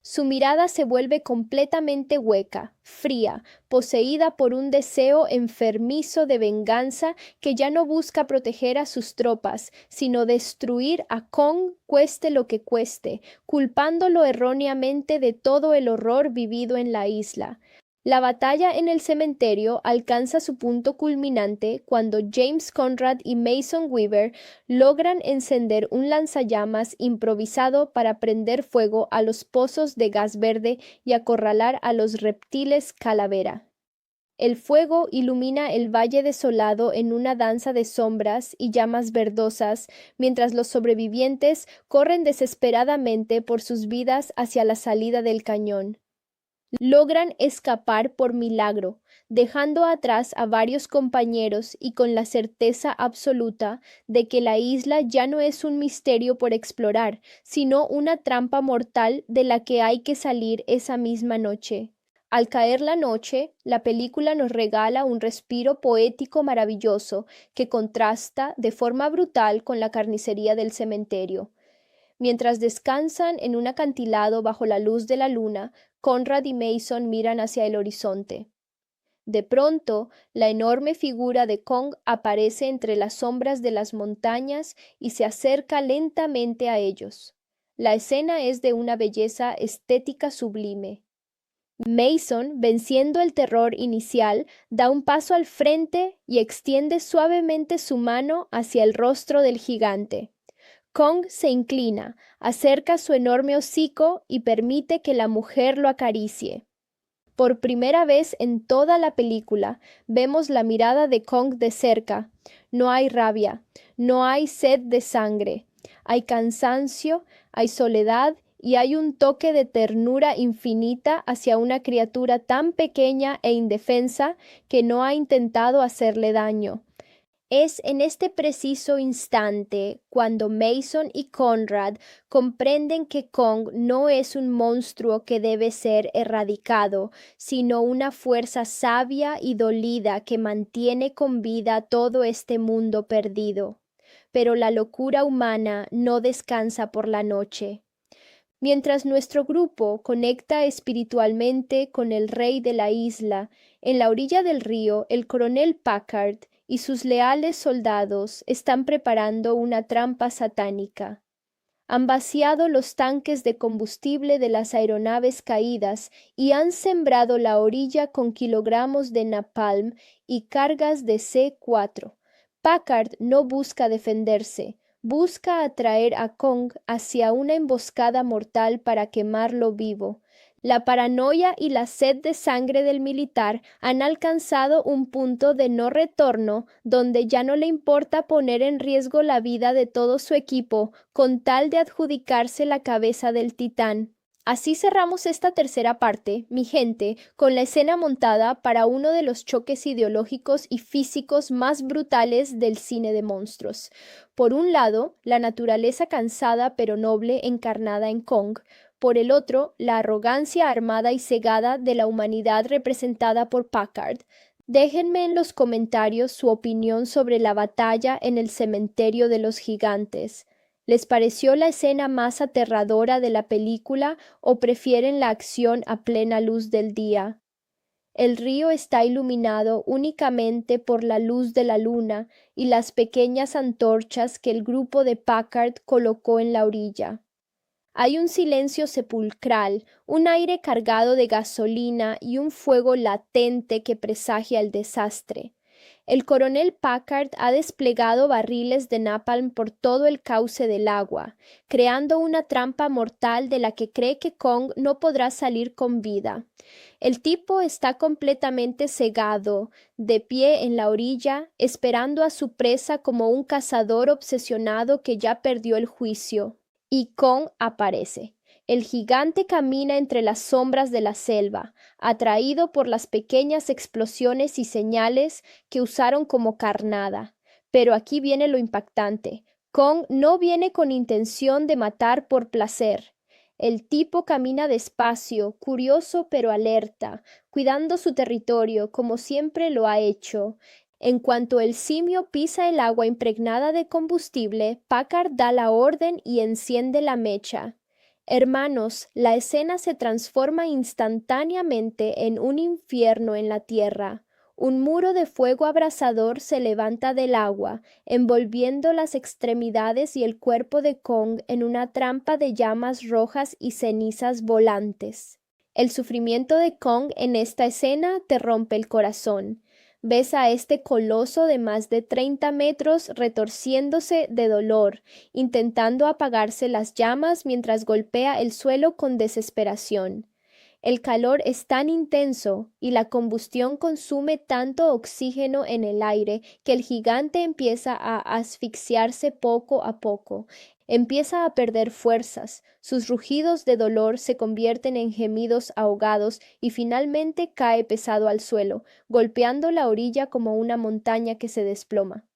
Su mirada se vuelve completamente hueca, fría, poseída por un deseo enfermizo de venganza que ya no busca proteger a sus tropas, sino destruir a Kong cueste lo que cueste, culpándolo erróneamente de todo el horror vivido en la isla. La batalla en el cementerio alcanza su punto culminante cuando James Conrad y Mason Weaver logran encender un lanzallamas improvisado para prender fuego a los pozos de gas verde y acorralar a los reptiles calavera. El fuego ilumina el valle desolado en una danza de sombras y llamas verdosas, mientras los sobrevivientes corren desesperadamente por sus vidas hacia la salida del cañón. Logran escapar por milagro, dejando atrás a varios compañeros y con la certeza absoluta de que la isla ya no es un misterio por explorar, sino una trampa mortal de la que hay que salir esa misma noche. Al caer la noche, la película nos regala un respiro poético maravilloso que contrasta de forma brutal con la carnicería del cementerio. Mientras descansan en un acantilado bajo la luz de la luna, Conrad y Mason miran hacia el horizonte. De pronto, la enorme figura de Kong aparece entre las sombras de las montañas y se acerca lentamente a ellos. La escena es de una belleza estética sublime. Mason, venciendo el terror inicial, da un paso al frente y extiende suavemente su mano hacia el rostro del gigante. Kong se inclina, acerca su enorme hocico y permite que la mujer lo acaricie. Por primera vez en toda la película, vemos la mirada de Kong de cerca. No hay rabia, no hay sed de sangre, hay cansancio, hay soledad y hay un toque de ternura infinita hacia una criatura tan pequeña e indefensa que no ha intentado hacerle daño. Es en este preciso instante cuando Mason y Conrad comprenden que Kong no es un monstruo que debe ser erradicado, sino una fuerza sabia y dolida que mantiene con vida todo este mundo perdido. Pero la locura humana no descansa por la noche. Mientras nuestro grupo conecta espiritualmente con el rey de la isla, en la orilla del río, el coronel Packard y sus leales soldados están preparando una trampa satánica. Han vaciado los tanques de combustible de las aeronaves caídas y han sembrado la orilla con kilogramos de napalm y cargas de C4. Packard no busca defenderse, busca atraer a Kong hacia una emboscada mortal para quemarlo vivo. La paranoia y la sed de sangre del militar han alcanzado un punto de no retorno donde ya no le importa poner en riesgo la vida de todo su equipo con tal de adjudicarse la cabeza del titán. Así cerramos esta tercera parte, mi gente, con la escena montada para uno de los choques ideológicos y físicos más brutales del cine de monstruos. Por un lado, la naturaleza cansada pero noble encarnada en Kong. Por el otro, la arrogancia armada y cegada de la humanidad representada por Packard. Déjenme en los comentarios su opinión sobre la batalla en el cementerio de los gigantes. ¿Les pareció la escena más aterradora de la película o prefieren la acción a plena luz del día? El río está iluminado únicamente por la luz de la luna y las pequeñas antorchas que el grupo de Packard colocó en la orilla. Hay un silencio sepulcral, un aire cargado de gasolina y un fuego latente que presagia el desastre. El coronel Packard ha desplegado barriles de napalm por todo el cauce del agua, creando una trampa mortal de la que cree que Kong no podrá salir con vida. El tipo está completamente cegado, de pie en la orilla, esperando a su presa como un cazador obsesionado que ya perdió el juicio. Y Kong aparece. El gigante camina entre las sombras de la selva, atraído por las pequeñas explosiones y señales que usaron como carnada. Pero aquí viene lo impactante. Kong no viene con intención de matar por placer. El tipo camina despacio, curioso pero alerta, cuidando su territorio como siempre lo ha hecho. En cuanto el simio pisa el agua impregnada de combustible, Packard da la orden y enciende la mecha. Hermanos, la escena se transforma instantáneamente en un infierno en la tierra. Un muro de fuego abrasador se levanta del agua, envolviendo las extremidades y el cuerpo de Kong en una trampa de llamas rojas y cenizas volantes. El sufrimiento de Kong en esta escena te rompe el corazón. Ves a este coloso de más de 30 metros retorciéndose de dolor, intentando apagarse las llamas mientras golpea el suelo con desesperación. El calor es tan intenso y la combustión consume tanto oxígeno en el aire que el gigante empieza a asfixiarse poco a poco. Empieza a perder fuerzas, sus rugidos de dolor se convierten en gemidos ahogados y finalmente cae pesado al suelo, golpeando la orilla como una montaña que se desploma.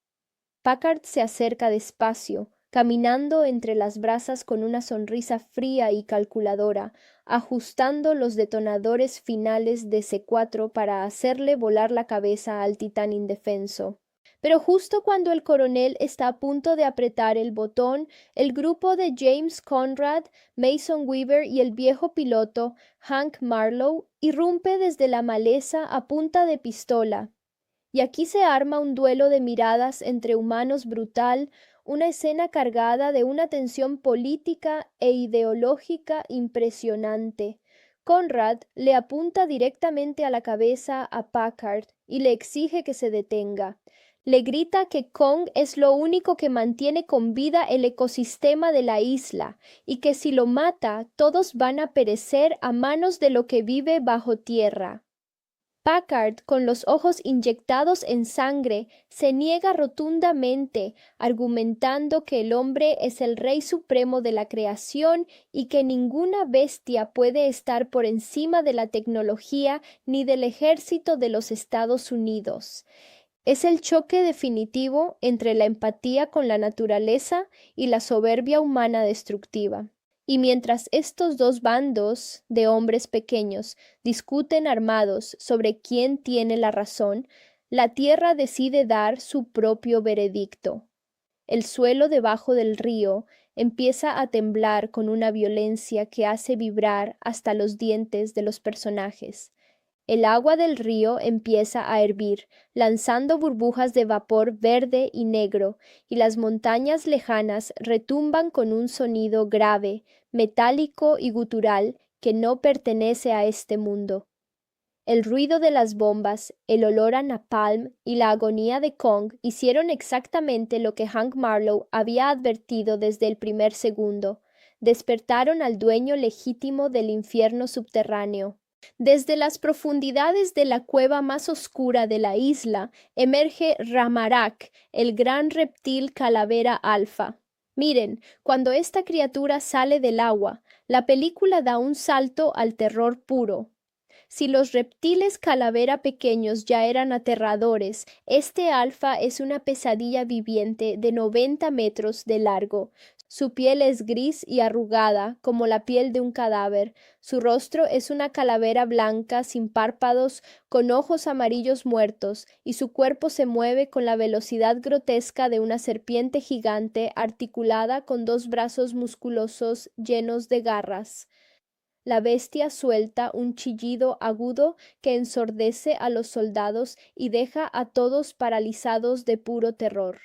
Packard se acerca despacio, caminando entre las brasas con una sonrisa fría y calculadora, ajustando los detonadores finales de C4 para hacerle volar la cabeza al titán indefenso. Pero justo cuando el coronel está a punto de apretar el botón, el grupo de James Conrad, Mason Weaver y el viejo piloto, Hank Marlowe, irrumpe desde la maleza a punta de pistola. Y aquí se arma un duelo de miradas entre humanos brutal, una escena cargada de una tensión política e ideológica impresionante. Conrad le apunta directamente a la cabeza a Packard y le exige que se detenga. Le grita que Kong es lo único que mantiene con vida el ecosistema de la isla y que si lo mata, todos van a perecer a manos de lo que vive bajo tierra. Packard, con los ojos inyectados en sangre, se niega rotundamente, argumentando que el hombre es el rey supremo de la creación y que ninguna bestia puede estar por encima de la tecnología ni del ejército de los Estados Unidos. Es el choque definitivo entre la empatía con la naturaleza y la soberbia humana destructiva. Y mientras estos dos bandos de hombres pequeños discuten armados sobre quién tiene la razón, la tierra decide dar su propio veredicto. El suelo debajo del río empieza a temblar con una violencia que hace vibrar hasta los dientes de los personajes. El agua del río empieza a hervir, lanzando burbujas de vapor verde y negro, y las montañas lejanas retumban con un sonido grave, metálico y gutural que no pertenece a este mundo. El ruido de las bombas, el olor a napalm y la agonía de Kong hicieron exactamente lo que Hank Marlowe había advertido desde el primer segundo. Despertaron al dueño legítimo del infierno subterráneo. Desde las profundidades de la cueva más oscura de la isla emerge Ramarak, el gran reptil calavera alfa. Miren, cuando esta criatura sale del agua, la película da un salto al terror puro. Si los reptiles calavera pequeños ya eran aterradores, este alfa es una pesadilla viviente de 90 metros de largo. Su piel es gris y arrugada como la piel de un cadáver. Su rostro es una calavera blanca sin párpados, con ojos amarillos muertos, y su cuerpo se mueve con la velocidad grotesca de una serpiente gigante articulada con dos brazos musculosos llenos de garras. La bestia suelta un chillido agudo que ensordece a los soldados y deja a todos paralizados de puro terror.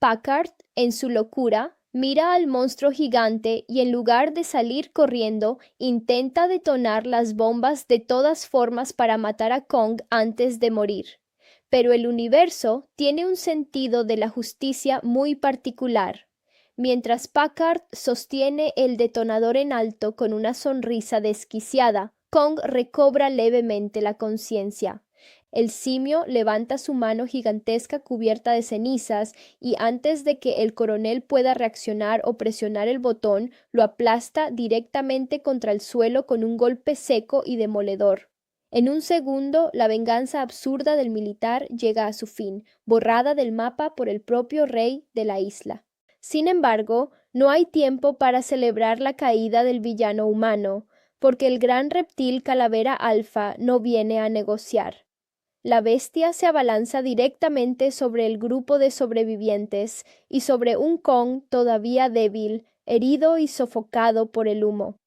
Packard, en su locura, mira al monstruo gigante y en lugar de salir corriendo, intenta detonar las bombas de todas formas para matar a Kong antes de morir. Pero el universo tiene un sentido de la justicia muy particular. Mientras Packard sostiene el detonador en alto con una sonrisa desquiciada, Kong recobra levemente la conciencia. El simio levanta su mano gigantesca cubierta de cenizas y antes de que el coronel pueda reaccionar o presionar el botón, lo aplasta directamente contra el suelo con un golpe seco y demoledor. En un segundo, la venganza absurda del militar llega a su fin, borrada del mapa por el propio rey de la isla. Sin embargo, no hay tiempo para celebrar la caída del villano humano, porque el gran reptil calavera alfa no viene a negociar. La bestia se abalanza directamente sobre el grupo de sobrevivientes y sobre un Kong todavía débil, herido y sofocado por el humo.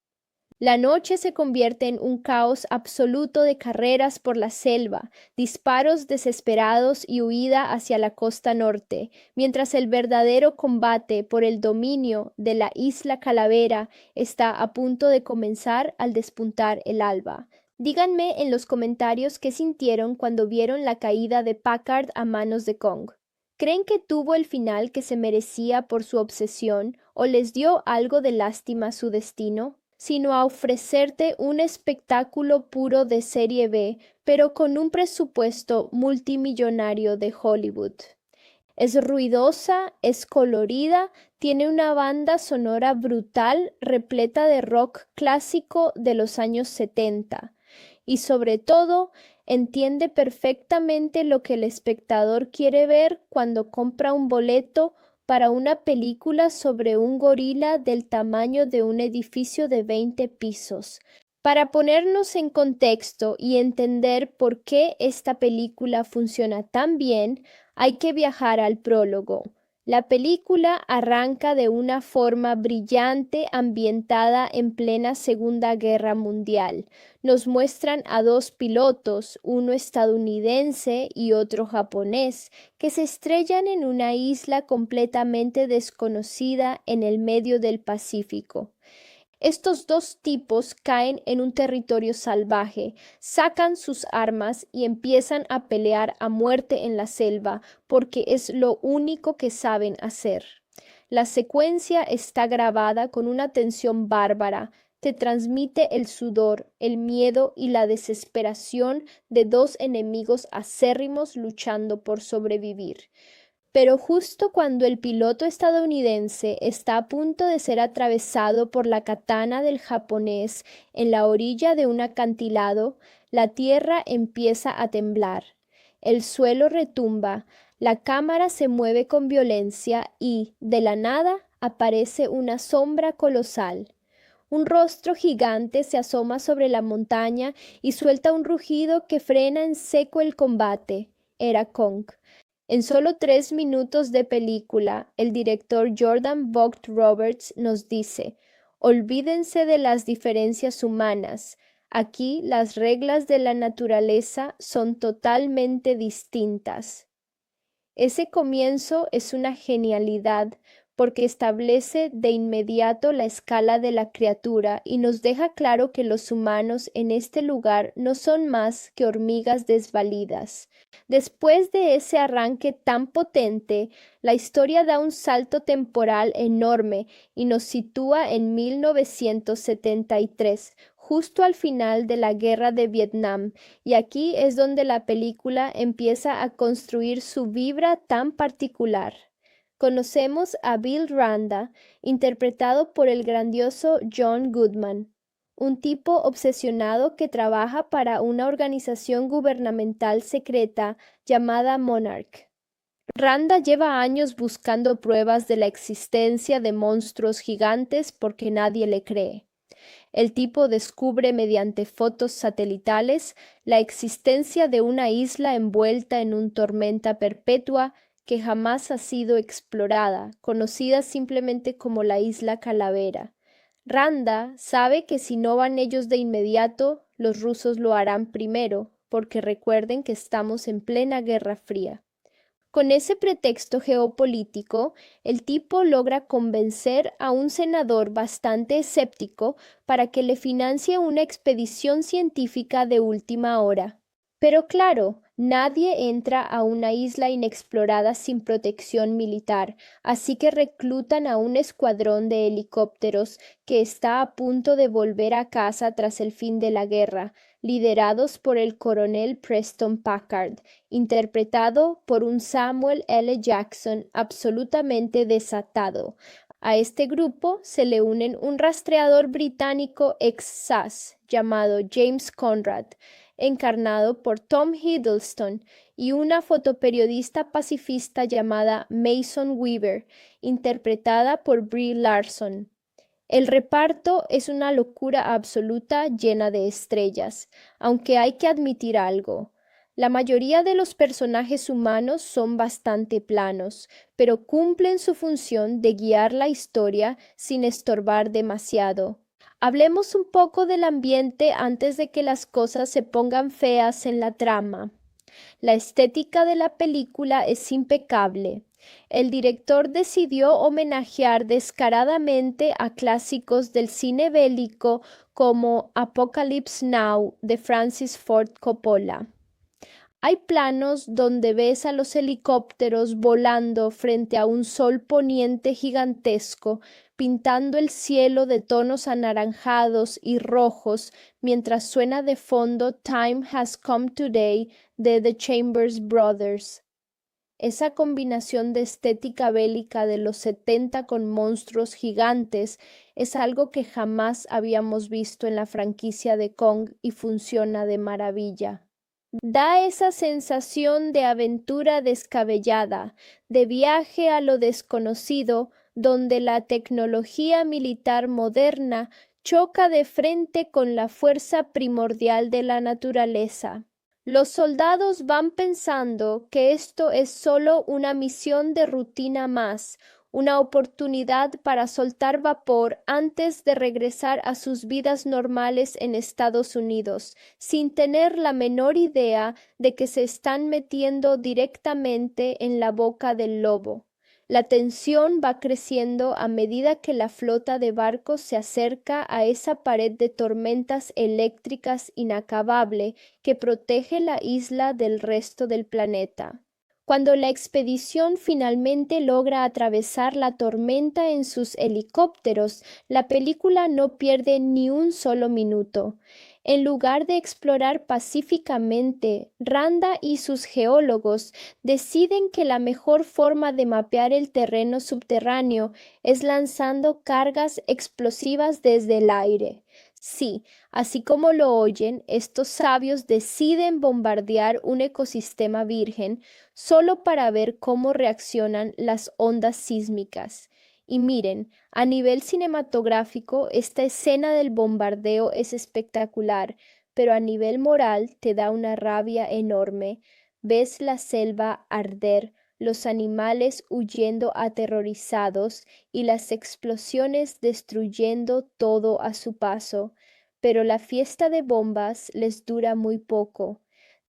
La noche se convierte en un caos absoluto de carreras por la selva, disparos desesperados y huida hacia la costa norte, mientras el verdadero combate por el dominio de la isla Calavera está a punto de comenzar al despuntar el alba. Díganme en los comentarios qué sintieron cuando vieron la caída de Packard a manos de Kong. ¿Creen que tuvo el final que se merecía por su obsesión o les dio algo de lástima su destino? Sino a ofrecerte un espectáculo puro de serie B, pero con un presupuesto multimillonario de Hollywood. Es ruidosa, es colorida, tiene una banda sonora brutal, repleta de rock clásico de los años 70, y sobre todo, entiende perfectamente lo que el espectador quiere ver cuando compra un boleto para una película sobre un gorila del tamaño de un edificio de 20 pisos. Para ponernos en contexto y entender por qué esta película funciona tan bien, hay que viajar al prólogo. La película arranca de una forma brillante ambientada en plena Segunda Guerra Mundial. Nos muestran a dos pilotos, uno estadounidense y otro japonés, que se estrellan en una isla completamente desconocida en el medio del Pacífico. Estos dos tipos caen en un territorio salvaje, sacan sus armas y empiezan a pelear a muerte en la selva porque es lo único que saben hacer. La secuencia está grabada con una tensión bárbara, te transmite el sudor, el miedo y la desesperación de dos enemigos acérrimos luchando por sobrevivir. Pero justo cuando el piloto estadounidense está a punto de ser atravesado por la katana del japonés en la orilla de un acantilado, la tierra empieza a temblar. El suelo retumba, la cámara se mueve con violencia y, de la nada, aparece una sombra colosal. Un rostro gigante se asoma sobre la montaña y suelta un rugido que frena en seco el combate. Era Kong. En solo 3 minutos de película, el director Jordan Vogt-Roberts nos dice: olvídense de las diferencias humanas. Aquí las reglas de la naturaleza son totalmente distintas. Ese comienzo es una genialidad porque establece de inmediato la escala de la criatura y nos deja claro que los humanos en este lugar no son más que hormigas desvalidas. Después de ese arranque tan potente, la historia da un salto temporal enorme y nos sitúa en 1973, justo al final de la Guerra de Vietnam, y aquí es donde la película empieza a construir su vibra tan particular. Conocemos a Bill Randa, interpretado por el grandioso John Goodman, un tipo obsesionado que trabaja para una organización gubernamental secreta llamada Monarch. Randa lleva años buscando pruebas de la existencia de monstruos gigantes porque nadie le cree. El tipo descubre mediante fotos satelitales la existencia de una isla envuelta en una tormenta perpetua que jamás ha sido explorada, conocida simplemente como la Isla Calavera. Randa sabe que si no van ellos de inmediato, los rusos lo harán primero, porque recuerden que estamos en plena Guerra Fría. Con ese pretexto geopolítico, el tipo logra convencer a un senador bastante escéptico para que le financie una expedición científica de última hora. Pero claro, nadie entra a una isla inexplorada sin protección militar, así que reclutan a un escuadrón de helicópteros que está a punto de volver a casa tras el fin de la guerra, liderados por el coronel Preston Packard, interpretado por un Samuel L. Jackson absolutamente desatado. A este grupo se le unen un rastreador británico ex-SAS llamado James Conrad, encarnado por Tom Hiddleston, y una fotoperiodista pacifista llamada Mason Weaver, interpretada por Brie Larson. El reparto es una locura absoluta llena de estrellas, aunque hay que admitir algo. La mayoría de los personajes humanos son bastante planos, pero cumplen su función de guiar la historia sin estorbar demasiado. Hablemos un poco del ambiente antes de que las cosas se pongan feas en la trama. La estética de la película es impecable. El director decidió homenajear descaradamente a clásicos del cine bélico como Apocalypse Now de Francis Ford Coppola. Hay planos donde ves a los helicópteros volando frente a un sol poniente gigantesco, pintando el cielo de tonos anaranjados y rojos mientras suena de fondo Time Has Come Today de The Chambers Brothers. Esa combinación de estética bélica de los 70 con monstruos gigantes es algo que jamás habíamos visto en la franquicia de Kong y funciona de maravilla. Da esa sensación de aventura descabellada, de viaje a lo desconocido, donde la tecnología militar moderna choca de frente con la fuerza primordial de la naturaleza. Los soldados van pensando que esto es solo una misión de rutina más, una oportunidad para soltar vapor antes de regresar a sus vidas normales en Estados Unidos, sin tener la menor idea de que se están metiendo directamente en la boca del lobo. La tensión va creciendo a medida que la flota de barcos se acerca a esa pared de tormentas eléctricas inacabable que protege la isla del resto del planeta. Cuando la expedición finalmente logra atravesar la tormenta en sus helicópteros, la película no pierde ni un solo minuto. En lugar de explorar pacíficamente, Randa y sus geólogos deciden que la mejor forma de mapear el terreno subterráneo es lanzando cargas explosivas desde el aire. Sí, así como lo oyen, estos sabios deciden bombardear un ecosistema virgen solo para ver cómo reaccionan las ondas sísmicas. Y miren, a nivel cinematográfico, esta escena del bombardeo es espectacular, pero a nivel moral te da una rabia enorme. Ves la selva arder, los animales huyendo aterrorizados y las explosiones destruyendo todo a su paso, pero la fiesta de bombas les dura muy poco.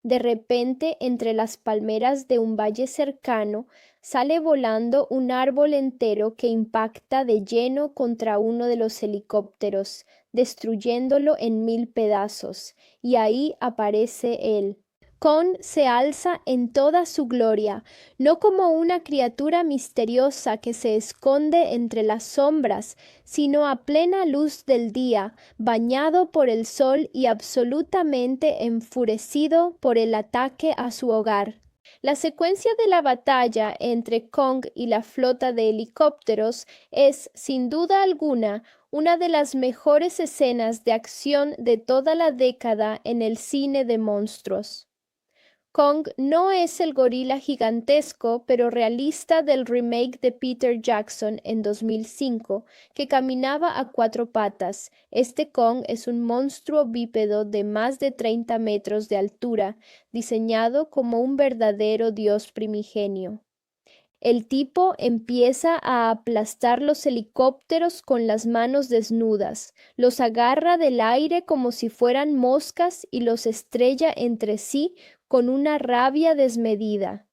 De repente, entre las palmeras de un valle cercano, sale volando un árbol entero que impacta de lleno contra uno de los helicópteros, destruyéndolo en 1000 pedazos, y ahí aparece él. Kong se alza en toda su gloria, no como una criatura misteriosa que se esconde entre las sombras, sino a plena luz del día, bañado por el sol y absolutamente enfurecido por el ataque a su hogar. La secuencia de la batalla entre Kong y la flota de helicópteros es, sin duda alguna, una de las mejores escenas de acción de toda la década en el cine de monstruos. Kong no es el gorila gigantesco pero realista del remake de Peter Jackson en 2005, que caminaba a 4 patas. Este Kong es un monstruo bípedo de más de 30 metros de altura, diseñado como un verdadero dios primigenio. El tipo empieza a aplastar los helicópteros con las manos desnudas, los agarra del aire como si fueran moscas y los estrella entre sí con una rabia desmedida.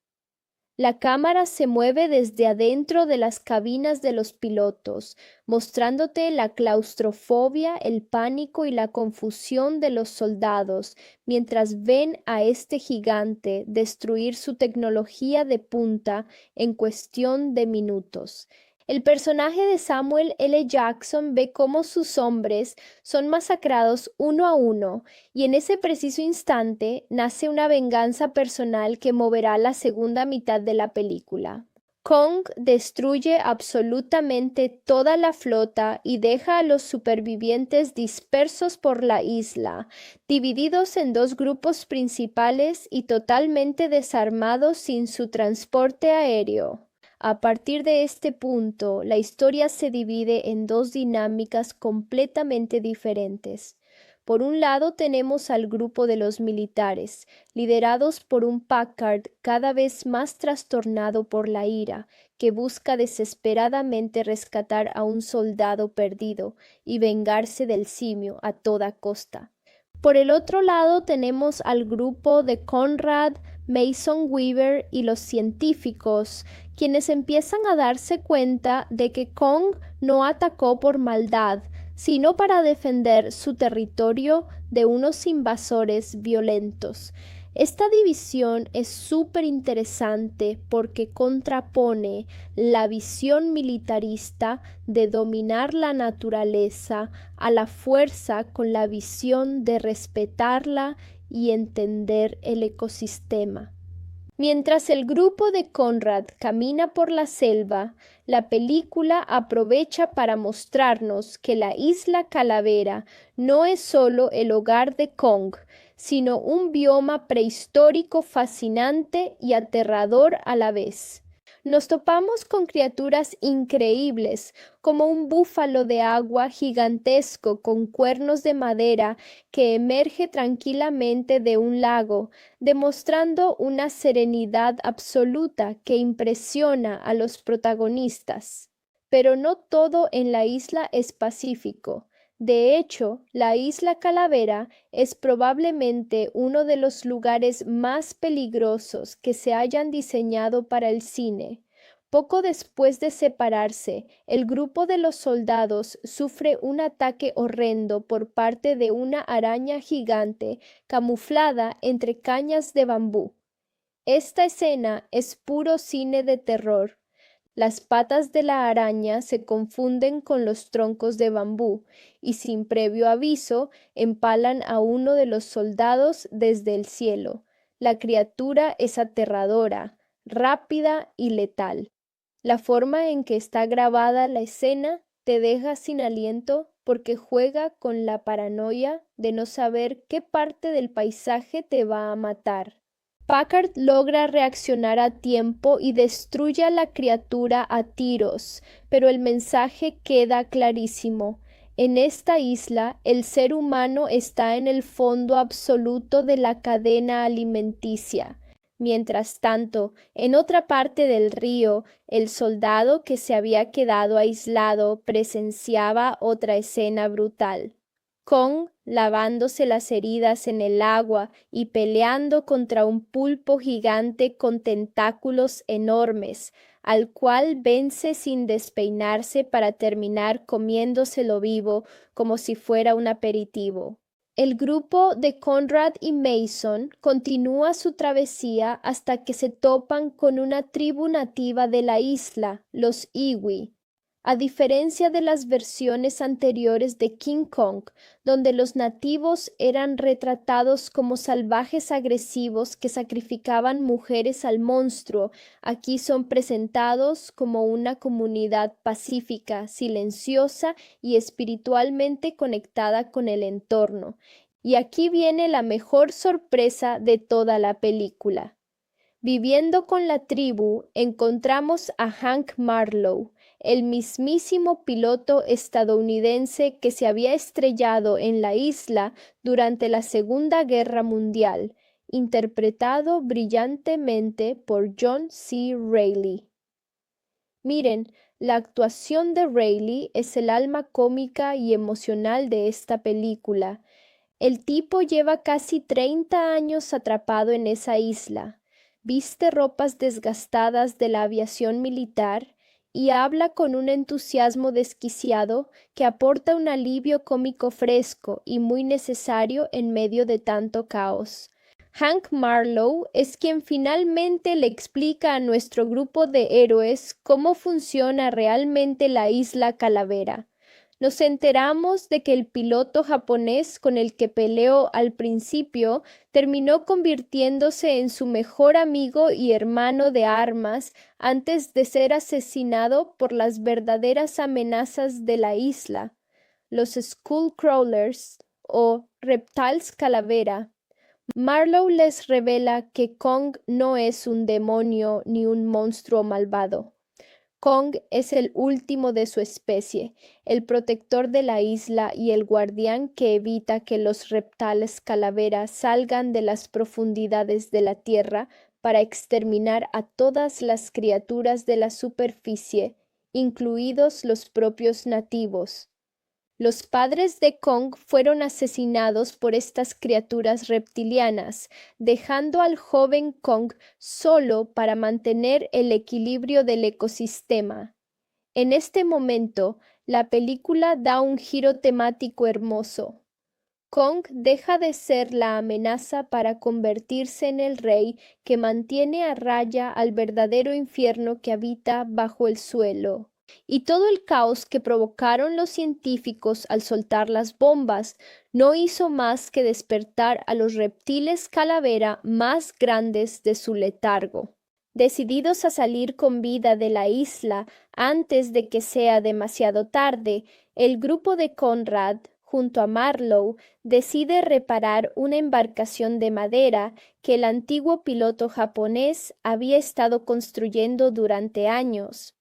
La cámara se mueve desde adentro de las cabinas de los pilotos, mostrándote la claustrofobia, el pánico y la confusión de los soldados, mientras ven a este gigante destruir su tecnología de punta en cuestión de minutos. El personaje de Samuel L. Jackson ve cómo sus hombres son masacrados uno a uno, y en ese preciso instante nace una venganza personal que moverá la segunda mitad de la película. Kong destruye absolutamente toda la flota y deja a los supervivientes dispersos por la isla, divididos en dos grupos principales y totalmente desarmados sin su transporte aéreo. A partir de este punto, la historia se divide en dos dinámicas completamente diferentes. Por un lado tenemos al grupo de los militares, liderados por un Packard cada vez más trastornado por la ira, que busca desesperadamente rescatar a un soldado perdido y vengarse del simio a toda costa. Por el otro lado tenemos al grupo de Conrad, Mason Weaver y los científicos, quienes empiezan a darse cuenta de que Kong no atacó por maldad, sino para defender su territorio de unos invasores violentos. Esta división es súper interesante porque contrapone la visión militarista de dominar la naturaleza a la fuerza con la visión de respetarla y entender el ecosistema. Mientras el grupo de Conrad camina por la selva, la película aprovecha para mostrarnos que la isla Calavera no es solo el hogar de Kong, sino un bioma prehistórico fascinante y aterrador a la vez. Nos topamos con criaturas increíbles, como un búfalo de agua gigantesco con cuernos de madera que emerge tranquilamente de un lago, demostrando una serenidad absoluta que impresiona a los protagonistas. Pero no todo en la isla es pacífico. De hecho, la isla Calavera es probablemente uno de los lugares más peligrosos que se hayan diseñado para el cine. Poco después de separarse, el grupo de los soldados sufre un ataque horrendo por parte de una araña gigante camuflada entre cañas de bambú. Esta escena es puro cine de terror. Las patas de la araña se confunden con los troncos de bambú y sin previo aviso empalan a uno de los soldados desde el cielo. La criatura es aterradora, rápida y letal. La forma en que está grabada la escena te deja sin aliento porque juega con la paranoia de no saber qué parte del paisaje te va a matar. Packard logra reaccionar a tiempo y destruye a la criatura a tiros, pero el mensaje queda clarísimo. En esta isla, el ser humano está en el fondo absoluto de la cadena alimenticia. Mientras tanto, en otra parte del río, el soldado que se había quedado aislado presenciaba otra escena brutal. Kong lavándose las heridas en el agua y peleando contra un pulpo gigante con tentáculos enormes, al cual vence sin despeinarse para terminar comiéndoselo vivo como si fuera un aperitivo. El grupo de Conrad y Mason continúa su travesía hasta que se topan con una tribu nativa de la isla, los Iwi. A diferencia de las versiones anteriores de King Kong, donde los nativos eran retratados como salvajes agresivos que sacrificaban mujeres al monstruo, aquí son presentados como una comunidad pacífica, silenciosa y espiritualmente conectada con el entorno. Y aquí viene la mejor sorpresa de toda la película. Viviendo con la tribu, encontramos a Hank Marlowe, el mismísimo piloto estadounidense que se había estrellado en la isla durante la Segunda Guerra Mundial, interpretado brillantemente por John C. Reilly. Miren, la actuación de Reilly es el alma cómica y emocional de esta película. El tipo lleva casi 30 años atrapado en esa isla, viste ropas desgastadas de la aviación militar y habla con un entusiasmo desquiciado que aporta un alivio cómico fresco y muy necesario en medio de tanto caos. Hank Marlowe es quien finalmente le explica a nuestro grupo de héroes cómo funciona realmente la isla Calavera. Nos enteramos de que el piloto japonés con el que peleó al principio terminó convirtiéndose en su mejor amigo y hermano de armas antes de ser asesinado por las verdaderas amenazas de la isla, los Skullcrawlers o Reptiles Calavera. Marlowe les revela que Kong no es un demonio ni un monstruo malvado. Kong es el último de su especie, el protector de la isla y el guardián que evita que los reptiles calavera salgan de las profundidades de la tierra para exterminar a todas las criaturas de la superficie, incluidos los propios nativos. Los padres de Kong fueron asesinados por estas criaturas reptilianas, dejando al joven Kong solo para mantener el equilibrio del ecosistema. En este momento, la película da un giro temático hermoso. Kong deja de ser la amenaza para convertirse en el rey que mantiene a raya al verdadero infierno que habita bajo el suelo. Y todo el caos que provocaron los científicos al soltar las bombas no hizo más que despertar a los reptiles calavera más grandes de su letargo. Decididos a salir con vida de la isla antes de que sea demasiado tarde, el grupo de Conrad, junto a Marlowe, decide reparar una embarcación de madera que el antiguo piloto japonés había estado construyendo durante años.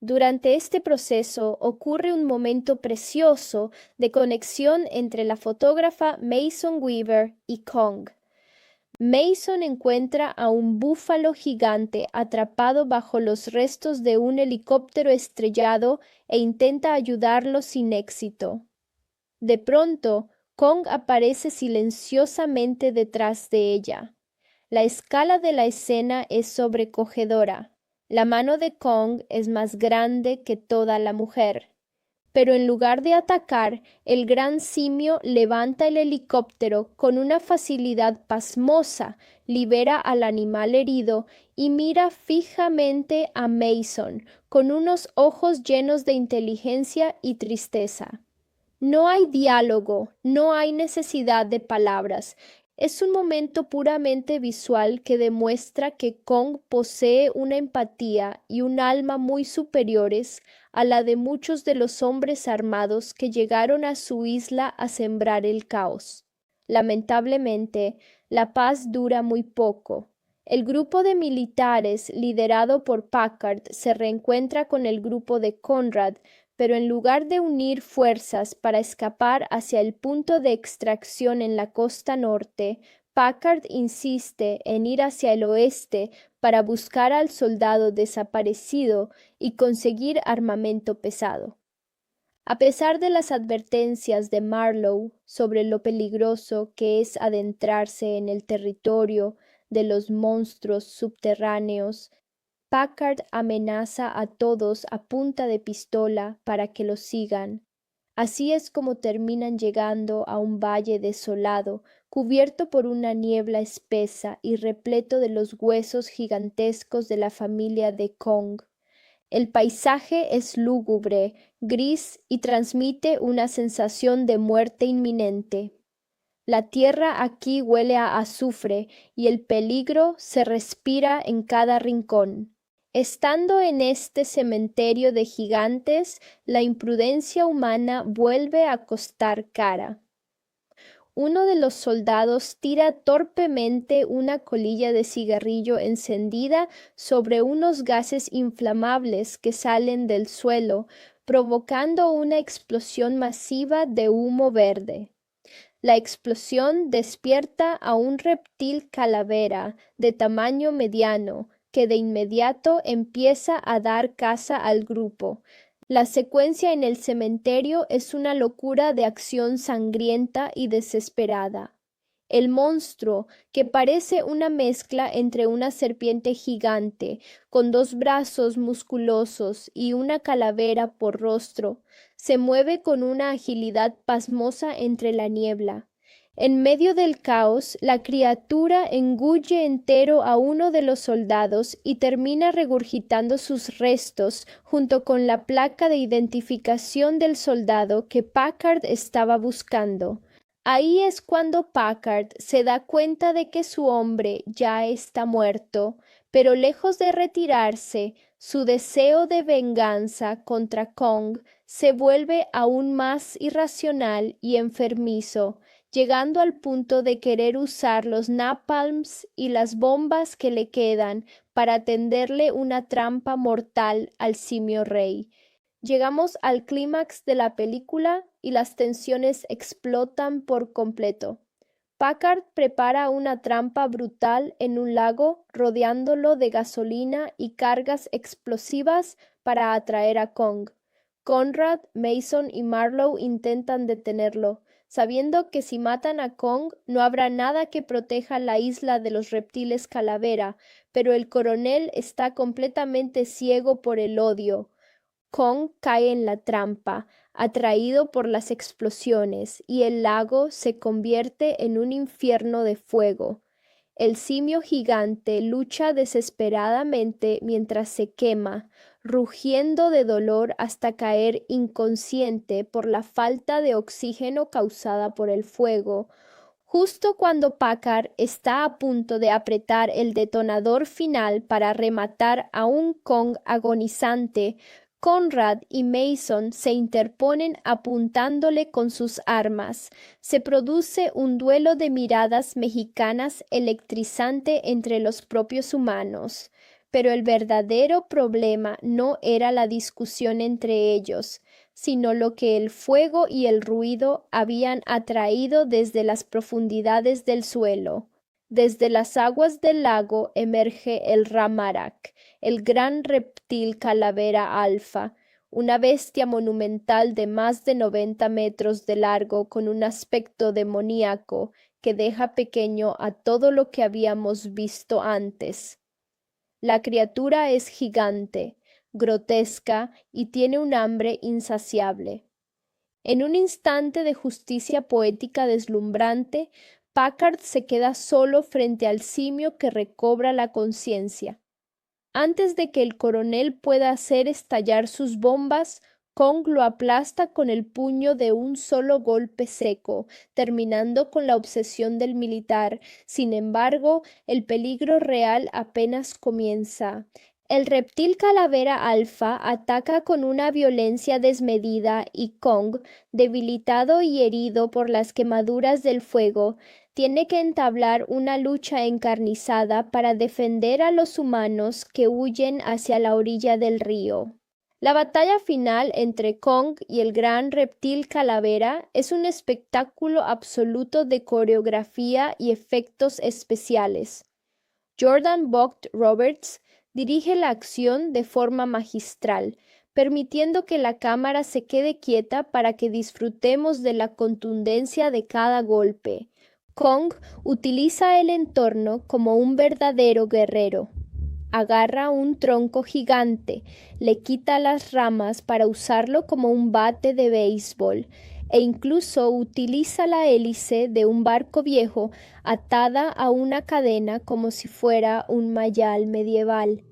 Durante este proceso ocurre un momento precioso de conexión entre la fotógrafa Mason Weaver y Kong. Mason encuentra a un búfalo gigante atrapado bajo los restos de un helicóptero estrellado e intenta ayudarlo sin éxito. De pronto, Kong aparece silenciosamente detrás de ella. La escala de la escena es sobrecogedora. La mano de Kong es más grande que toda la mujer. Pero en lugar de atacar, el gran simio levanta el helicóptero con una facilidad pasmosa, libera al animal herido y mira fijamente a Mason con unos ojos llenos de inteligencia y tristeza. No hay diálogo, no hay necesidad de palabras. Es un momento puramente visual que demuestra que Kong posee una empatía y un alma muy superiores a la de muchos de los hombres armados que llegaron a su isla a sembrar el caos. Lamentablemente, la paz dura muy poco. El grupo de militares liderado por Packard se reencuentra con el grupo de Conrad, pero en lugar de unir fuerzas para escapar hacia el punto de extracción en la costa norte, Packard insiste en ir hacia el oeste para buscar al soldado desaparecido y conseguir armamento pesado. A pesar de las advertencias de Marlowe sobre lo peligroso que es adentrarse en el territorio de los monstruos subterráneos, Packard amenaza a todos a punta de pistola para que lo sigan. Así es como terminan llegando a un valle desolado, cubierto por una niebla espesa y repleto de los huesos gigantescos de la familia de Kong. El paisaje es lúgubre, gris y transmite una sensación de muerte inminente. La tierra aquí huele a azufre y el peligro se respira en cada rincón. Estando en este cementerio de gigantes, la imprudencia humana vuelve a costar cara. Uno de los soldados tira torpemente una colilla de cigarrillo encendida sobre unos gases inflamables que salen del suelo, provocando una explosión masiva de humo verde. La explosión despierta a un reptil calavera de tamaño mediano, que de inmediato empieza a dar caza al grupo. La secuencia en el cementerio es una locura de acción sangrienta y desesperada. El monstruo, que parece una mezcla entre una serpiente gigante, con dos brazos musculosos y una calavera por rostro, se mueve con una agilidad pasmosa entre la niebla. En medio del caos, la criatura engulle entero a uno de los soldados y termina regurgitando sus restos junto con la placa de identificación del soldado que Packard estaba buscando. Ahí es cuando Packard se da cuenta de que su hombre ya está muerto, pero lejos de retirarse, su deseo de venganza contra Kong se vuelve aún más irracional y enfermizo, llegando al punto de querer usar los napalms y las bombas que le quedan para tenderle una trampa mortal al simio rey. Llegamos al clímax de la película y las tensiones explotan por completo. Packard prepara una trampa brutal en un lago, rodeándolo de gasolina y cargas explosivas para atraer a Kong. Conrad, Mason y Marlowe intentan detenerlo, sabiendo que si matan a Kong no habrá nada que proteja la isla de los reptiles calavera, pero el coronel está completamente ciego por el odio. Kong cae en la trampa, atraído por las explosiones, y el lago se convierte en un infierno de fuego. El simio gigante lucha desesperadamente mientras se quema, rugiendo de dolor hasta caer inconsciente por la falta de oxígeno causada por el fuego. Justo cuando Packard está a punto de apretar el detonador final para rematar a un Kong agonizante, Conrad y Mason se interponen apuntándole con sus armas. Se produce un duelo de miradas mexicanas electrizante entre los propios humanos. Pero el verdadero problema no era la discusión entre ellos, sino lo que el fuego y el ruido habían atraído desde las profundidades del suelo. Desde las aguas del lago emerge el Ramarak, el gran reptil calavera alfa, una bestia monumental de más de 90 metros de largo con un aspecto demoníaco que deja pequeño a todo lo que habíamos visto antes. La criatura es gigante, grotesca y tiene un hambre insaciable. En un instante de justicia poética deslumbrante, Packard se queda solo frente al simio que recobra la conciencia. Antes de que el coronel pueda hacer estallar sus bombas, Kong lo aplasta con el puño de un solo golpe seco, terminando con la obsesión del militar. Sin embargo, el peligro real apenas comienza. El reptil calavera alfa ataca con una violencia desmedida y Kong, debilitado y herido por las quemaduras del fuego, tiene que entablar una lucha encarnizada para defender a los humanos que huyen hacia la orilla del río. La batalla final entre Kong y el gran reptil calavera es un espectáculo absoluto de coreografía y efectos especiales. Jordan Vogt-Roberts dirige la acción de forma magistral, permitiendo que la cámara se quede quieta para que disfrutemos de la contundencia de cada golpe. Kong utiliza el entorno como un verdadero guerrero. Agarra un tronco gigante, le quita las ramas para usarlo como un bate de béisbol e incluso utiliza la hélice de un barco viejo atada a una cadena como si fuera un mayal medieval.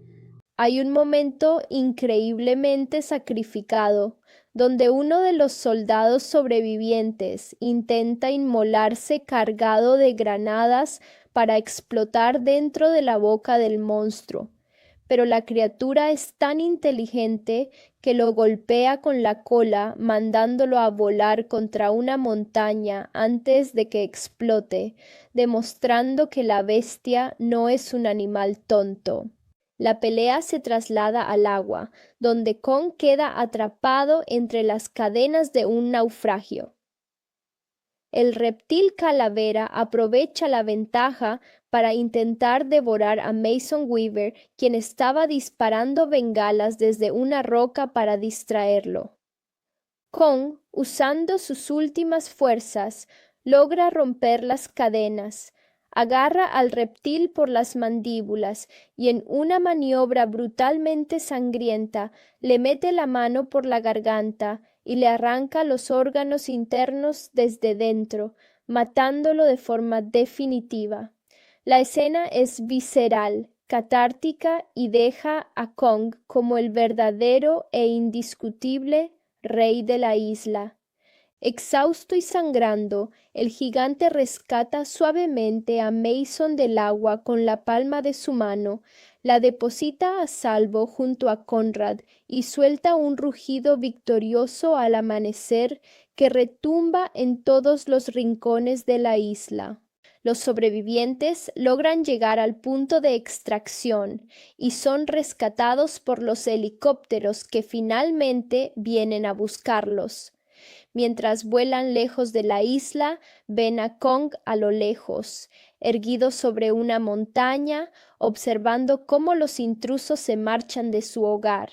Hay un momento increíblemente sacrificado donde uno de los soldados sobrevivientes intenta inmolarse cargado de granadas para explotar dentro de la boca del monstruo, pero la criatura es tan inteligente que lo golpea con la cola, mandándolo a volar contra una montaña antes de que explote, demostrando que la bestia no es un animal tonto. La pelea se traslada al agua, donde Kong queda atrapado entre las cadenas de un naufragio. El reptil calavera aprovecha la ventaja para intentar devorar a Mason Weaver, quien estaba disparando bengalas desde una roca para distraerlo. Kong, usando sus últimas fuerzas, logra romper las cadenas, agarra al reptil por las mandíbulas y en una maniobra brutalmente sangrienta le mete la mano por la garganta y le arranca los órganos internos desde dentro, matándolo de forma definitiva. La escena es visceral, catártica y deja a Kong como el verdadero e indiscutible rey de la isla. Exhausto y sangrando, el gigante rescata suavemente a Mason del agua con la palma de su mano, la deposita a salvo junto a Conrad y suelta un rugido victorioso al amanecer que retumba en todos los rincones de la isla. Los sobrevivientes logran llegar al punto de extracción y son rescatados por los helicópteros que finalmente vienen a buscarlos. Mientras vuelan lejos de la isla, ven a Kong a lo lejos, erguido sobre una montaña, observando cómo los intrusos se marchan de su hogar.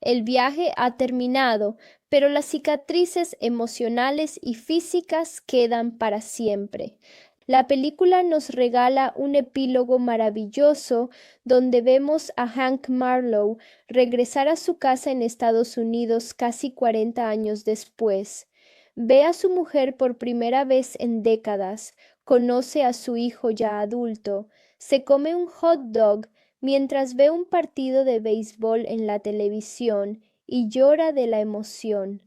El viaje ha terminado, pero las cicatrices emocionales y físicas quedan para siempre. La película nos regala un epílogo maravilloso donde vemos a Hank Marlowe regresar a su casa en Estados Unidos casi 40 años después. Ve a su mujer por primera vez en décadas, conoce a su hijo ya adulto, se come un hot dog mientras ve un partido de béisbol en la televisión y llora de la emoción.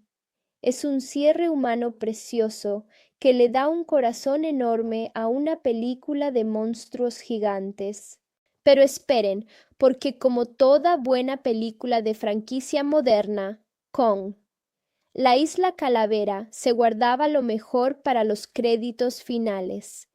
Es un cierre humano precioso que le da un corazón enorme a una película de monstruos gigantes. Pero esperen, porque como toda buena película de franquicia moderna, Kong, la isla Calavera se guardaba lo mejor para los créditos finales.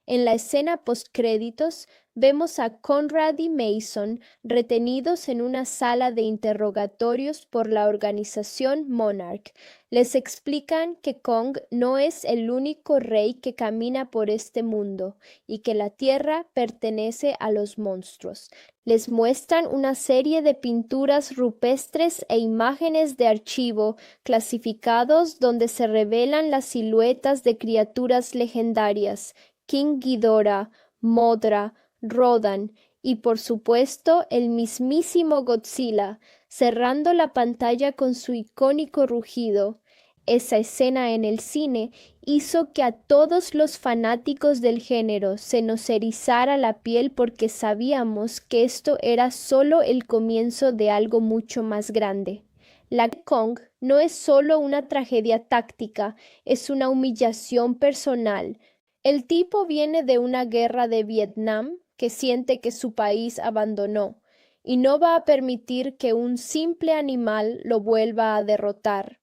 En la escena postcréditos vemos a Conrad y Mason retenidos en una sala de interrogatorios por la organización Monarch. Les explican que Kong no es el único rey que camina por este mundo y que la tierra pertenece a los monstruos. Les muestran una serie de pinturas rupestres e imágenes de archivo clasificados donde se revelan las siluetas de criaturas legendarias, King Ghidorah, Mothra, Rodan y por supuesto el mismísimo Godzilla, cerrando la pantalla con su icónico rugido. Esa escena en el cine hizo que a todos los fanáticos del género se nos erizara la piel porque sabíamos que esto era solo el comienzo de algo mucho más grande. La Kong no es solo una tragedia táctica, es una humillación personal. El tipo viene de una guerra de Vietnam que siente que su país abandonó y no va a permitir que un simple animal lo vuelva a derrotar.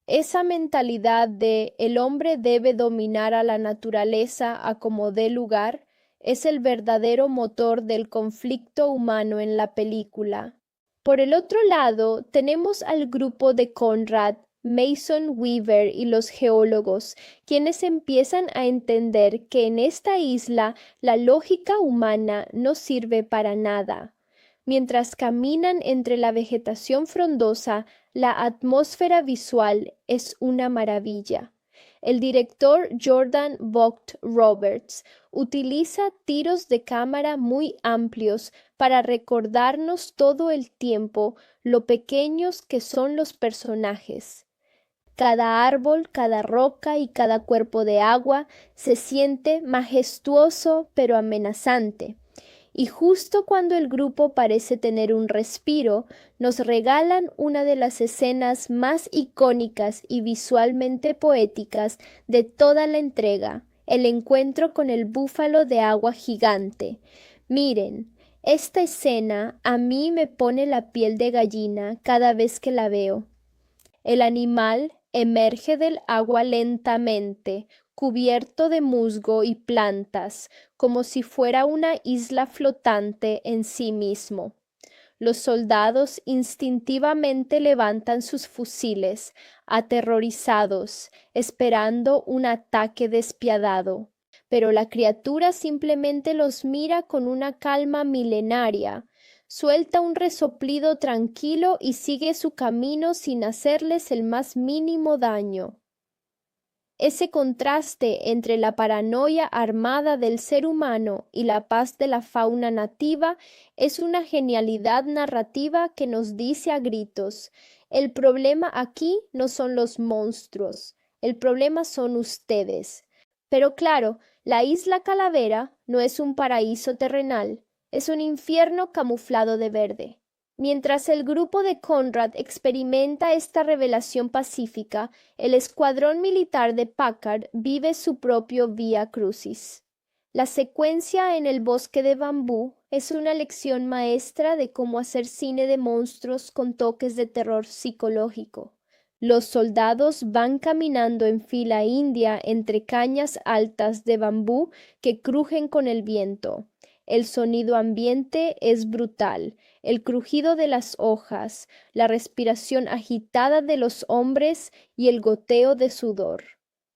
Esa mentalidad de el hombre debe dominar a la naturaleza a como dé lugar es el verdadero motor del conflicto humano en la película. Por el otro lado, tenemos al grupo de Conrad, Mason Weaver y los geólogos, quienes empiezan a entender que en esta isla la lógica humana no sirve para nada. Mientras caminan entre la vegetación frondosa, la atmósfera visual es una maravilla. El director Jordan Vogt Roberts utiliza tiros de cámara muy amplios para recordarnos todo el tiempo lo pequeños que son los personajes. Cada árbol, cada roca y cada cuerpo de agua se siente majestuoso pero amenazante. Y justo cuando el grupo parece tener un respiro, nos regalan una de las escenas más icónicas y visualmente poéticas de toda la entrega, el encuentro con el búfalo de agua gigante. Miren, esta escena a mí me pone la piel de gallina cada vez que la veo. El animal emerge del agua lentamente, cubierto de musgo y plantas, como si fuera una isla flotante en sí mismo. Los soldados instintivamente levantan sus fusiles, aterrorizados, esperando un ataque despiadado. Pero la criatura simplemente los mira con una calma milenaria, suelta un resoplido tranquilo y sigue su camino sin hacerles el más mínimo daño. Ese contraste entre la paranoia armada del ser humano y la paz de la fauna nativa es una genialidad narrativa que nos dice a gritos: el problema aquí no son los monstruos, el problema son ustedes. Pero claro, la isla Calavera no es un paraíso terrenal, es un infierno camuflado de verde. Mientras el grupo de Conrad experimenta esta revelación pacífica, el escuadrón militar de Packard vive su propio Vía Crucis. La secuencia en el bosque de bambú es una lección maestra de cómo hacer cine de monstruos con toques de terror psicológico. Los soldados van caminando en fila india entre cañas altas de bambú que crujen con el viento. El sonido ambiente es brutal, el crujido de las hojas, la respiración agitada de los hombres y el goteo de sudor.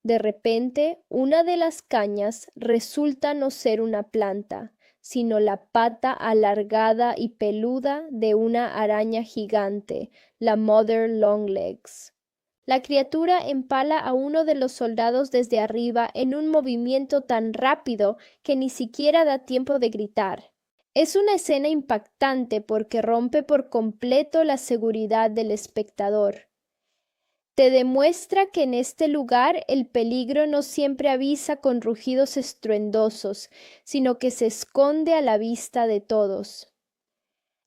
De repente, una de las cañas resulta no ser una planta, sino la pata alargada y peluda de una araña gigante, la Mother Longlegs. La criatura empala a uno de los soldados desde arriba en un movimiento tan rápido que ni siquiera da tiempo de gritar. Es una escena impactante porque rompe por completo la seguridad del espectador. Te demuestra que en este lugar el peligro no siempre avisa con rugidos estruendosos, sino que se esconde a la vista de todos.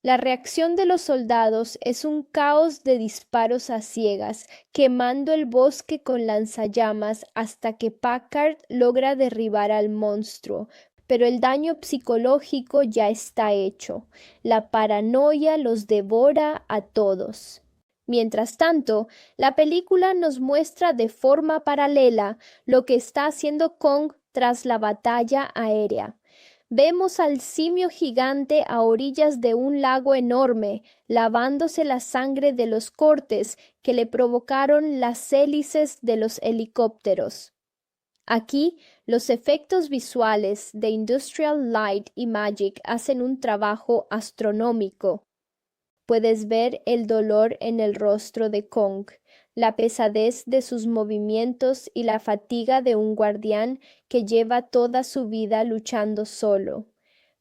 La reacción de los soldados es un caos de disparos a ciegas, quemando el bosque con lanzallamas hasta que Packard logra derribar al monstruo, pero el daño psicológico ya está hecho. La paranoia los devora a todos. Mientras tanto, la película nos muestra de forma paralela lo que está haciendo Kong tras la batalla aérea. Vemos al simio gigante a orillas de un lago enorme, lavándose la sangre de los cortes que le provocaron las hélices de los helicópteros. Aquí, los efectos visuales de Industrial Light y Magic hacen un trabajo astronómico. Puedes ver el dolor en el rostro de Kong, la pesadez de sus movimientos y la fatiga de un guardián que lleva toda su vida luchando solo.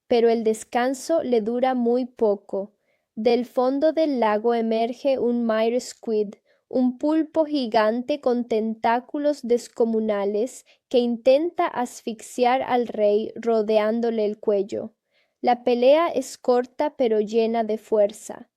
pero el descanso le dura muy poco. Del fondo del lago emerge un Mire Squid, un pulpo gigante con tentáculos descomunales que intenta asfixiar al rey rodeándole el cuello. La pelea es corta pero llena de fuerza.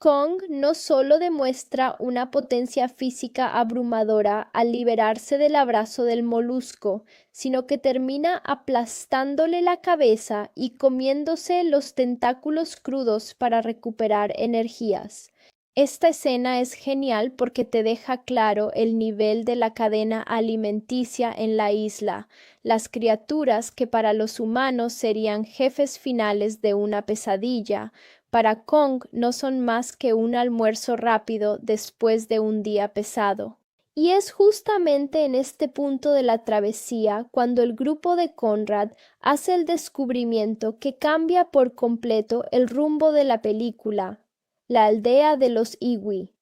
Kong no solo demuestra una potencia física abrumadora al liberarse del abrazo del molusco, sino que termina aplastándole la cabeza y comiéndose los tentáculos crudos para recuperar energías. Esta escena es genial porque te deja claro el nivel de la cadena alimenticia en la isla, las criaturas que para los humanos serían jefes finales de una pesadilla, para Kong no son más que un almuerzo rápido después de un día pesado. Y es justamente en este punto de la travesía cuando el grupo de Conrad hace el descubrimiento que cambia por completo el rumbo de la película: la aldea de los Iwi.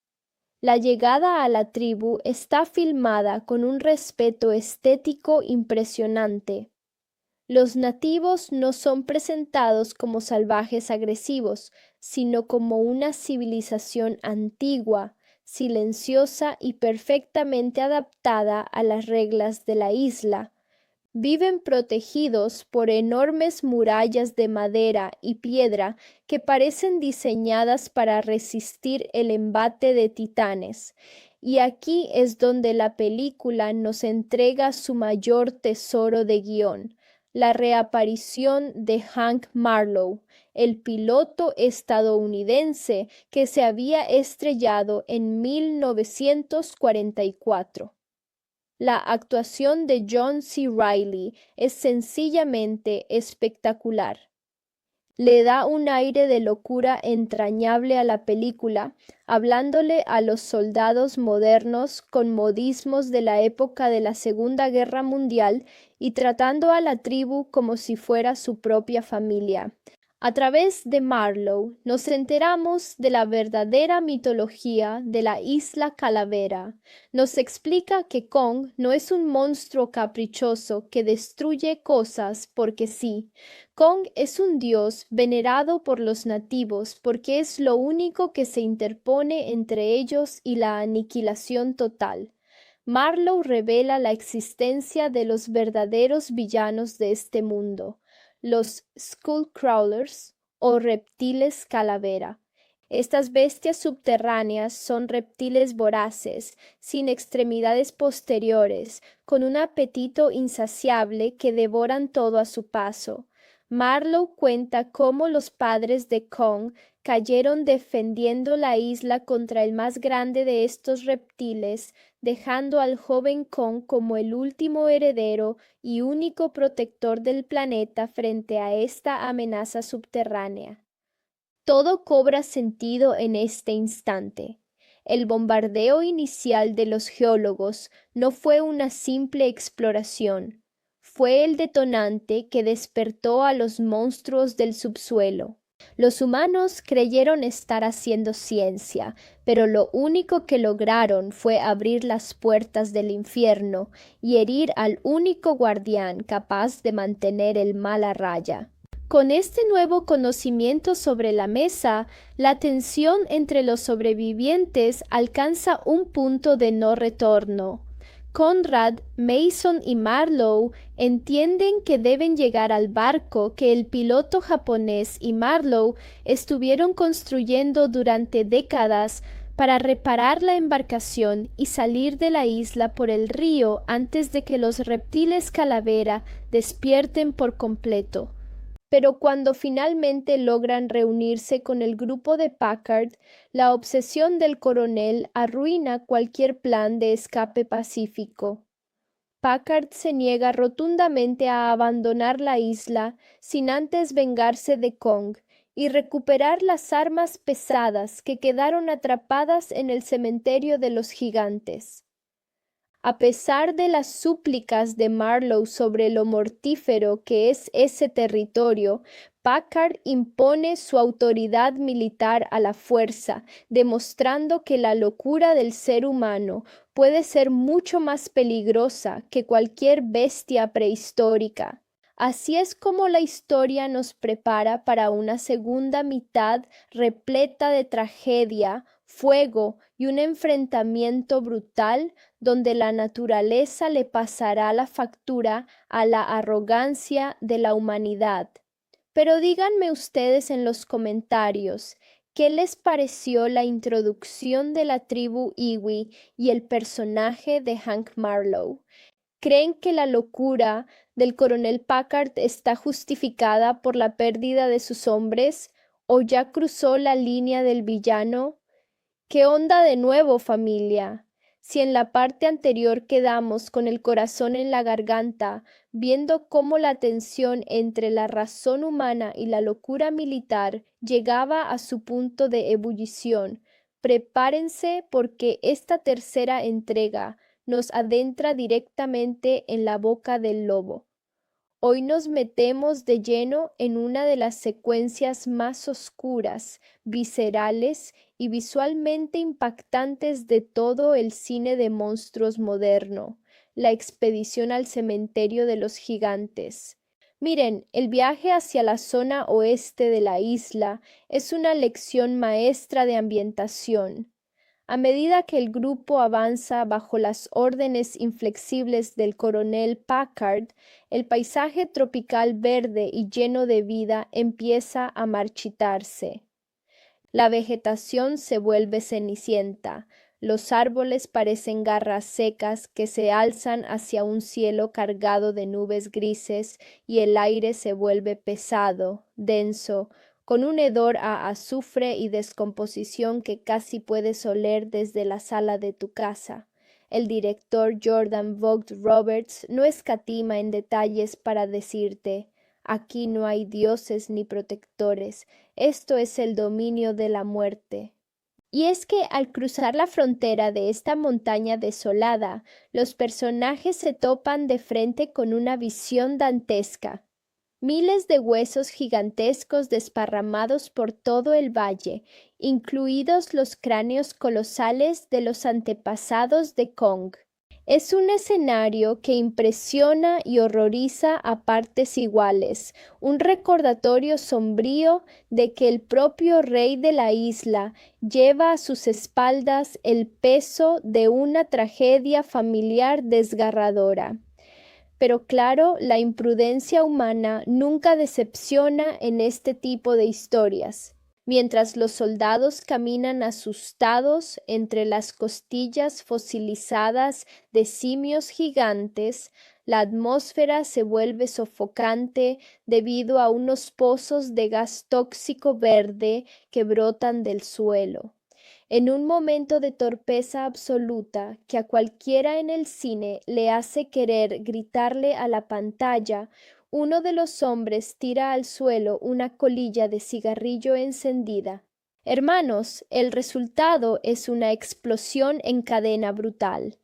La llegada a la tribu está filmada con un respeto estético impresionante. Los nativos no son presentados como salvajes agresivos, sino como una civilización antigua, silenciosa y perfectamente adaptada a las reglas de la isla. Viven protegidos por enormes murallas de madera y piedra que parecen diseñadas para resistir el embate de titanes. Y aquí es donde la película nos entrega su mayor tesoro de guión: la reaparición de Hank Marlowe, el piloto estadounidense que se había estrellado en 1944. La actuación de John C. Reilly es sencillamente espectacular. Le da un aire de locura entrañable a la película, hablándole a los soldados modernos con modismos de la época de la Segunda Guerra Mundial y tratando a la tribu como si fuera su propia familia. A través de Marlowe nos enteramos de la verdadera mitología de la Isla Calavera. Nos explica que Kong no es un monstruo caprichoso que destruye cosas porque sí. Kong es un dios venerado por los nativos porque es lo único que se interpone entre ellos y la aniquilación total. Marlowe revela la existencia de los verdaderos villanos de este mundo: los Skullcrawlers o reptiles calavera. Estas bestias subterráneas son reptiles voraces, sin extremidades posteriores, con un apetito insaciable que devoran todo a su paso. Marlowe cuenta cómo los padres de Kong cayeron defendiendo la isla contra el más grande de estos reptiles, dejando al joven Kong como el último heredero y único protector del planeta frente a esta amenaza subterránea. Todo cobra sentido en este instante. El bombardeo inicial de los geólogos no fue una simple exploración, fue el detonante que despertó a los monstruos del subsuelo. Los humanos creyeron estar haciendo ciencia, pero lo único que lograron fue abrir las puertas del infierno y herir al único guardián capaz de mantener el mal a raya. Con este nuevo conocimiento sobre la mesa, la tensión entre los sobrevivientes alcanza un punto de no retorno. Conrad, Mason y Marlowe entienden que deben llegar al barco que el piloto japonés y Marlowe estuvieron construyendo durante décadas para reparar la embarcación y salir de la isla por el río antes de que los reptiles calavera despierten por completo. Pero cuando finalmente logran reunirse con el grupo de Packard, la obsesión del coronel arruina cualquier plan de escape pacífico. Packard se niega rotundamente a abandonar la isla sin antes vengarse de Kong y recuperar las armas pesadas que quedaron atrapadas en el cementerio de los gigantes. A pesar de las súplicas de Marlowe sobre lo mortífero que es ese territorio, Packard impone su autoridad militar a la fuerza, demostrando que la locura del ser humano puede ser mucho más peligrosa que cualquier bestia prehistórica. Así es como la historia nos prepara para una segunda mitad repleta de tragedia, fuego y un enfrentamiento brutal donde la naturaleza le pasará la factura a la arrogancia de la humanidad. Pero díganme ustedes en los comentarios, ¿qué les pareció la introducción de la tribu Iwi y el personaje de Hank Marlowe? ¿Creen que la locura del coronel Packard está justificada por la pérdida de sus hombres o ya cruzó la línea del villano? ¿Qué onda de nuevo, familia? Si en la parte anterior quedamos con el corazón en la garganta, viendo cómo la tensión entre la razón humana y la locura militar llegaba a su punto de ebullición, prepárense porque esta tercera entrega nos adentra directamente en la boca del lobo. Hoy nos metemos de lleno en una de las secuencias más oscuras, viscerales y visualmente impactantes de todo el cine de monstruos moderno, la expedición al cementerio de los gigantes. Miren, el viaje hacia la zona oeste de la isla es una lección maestra de ambientación. A medida que el grupo avanza bajo las órdenes inflexibles del coronel Packard, el paisaje tropical verde y lleno de vida empieza a marchitarse. La vegetación se vuelve cenicienta, los árboles parecen garras secas que se alzan hacia un cielo cargado de nubes grises y el aire se vuelve pesado, denso, con un hedor a azufre y descomposición que casi puedes oler desde la sala de tu casa. El director Jordan Vogt Roberts no escatima en detalles para decirte: aquí no hay dioses ni protectores, esto es el dominio de la muerte. Y es que al cruzar la frontera de esta montaña desolada, los personajes se topan de frente con una visión dantesca. Miles de huesos gigantescos desparramados por todo el valle, incluidos los cráneos colosales de los antepasados de Kong. Es un escenario que impresiona y horroriza a partes iguales, un recordatorio sombrío de que el propio rey de la isla lleva a sus espaldas el peso de una tragedia familiar desgarradora. Pero claro, la imprudencia humana nunca decepciona en este tipo de historias. Mientras los soldados caminan asustados entre las costillas fosilizadas de simios gigantes, la atmósfera se vuelve sofocante debido a unos pozos de gas tóxico verde que brotan del suelo. En un momento de torpeza absoluta que a cualquiera en el cine le hace querer gritarle a la pantalla, uno de los hombres tira al suelo una colilla de cigarrillo encendida. Hermanos, el resultado es una explosión en cadena brutal.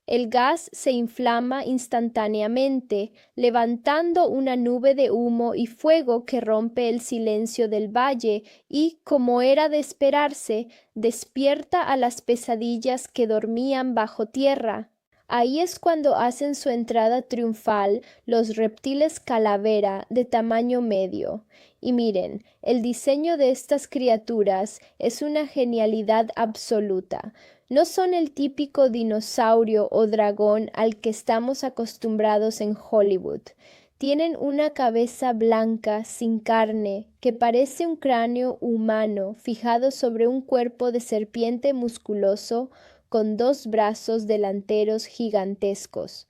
El gas se inflama instantáneamente, levantando una nube de humo y fuego que rompe el silencio del valle y, como era de esperarse, despierta a las pesadillas que dormían bajo tierra. Ahí es cuando hacen su entrada triunfal los reptiles calavera de tamaño medio. Y miren, el diseño de estas criaturas es una genialidad absoluta. No son el típico dinosaurio o dragón al que estamos acostumbrados en Hollywood. Tienen una cabeza blanca, sin carne, que parece un cráneo humano fijado sobre un cuerpo de serpiente musculoso con dos brazos delanteros gigantescos.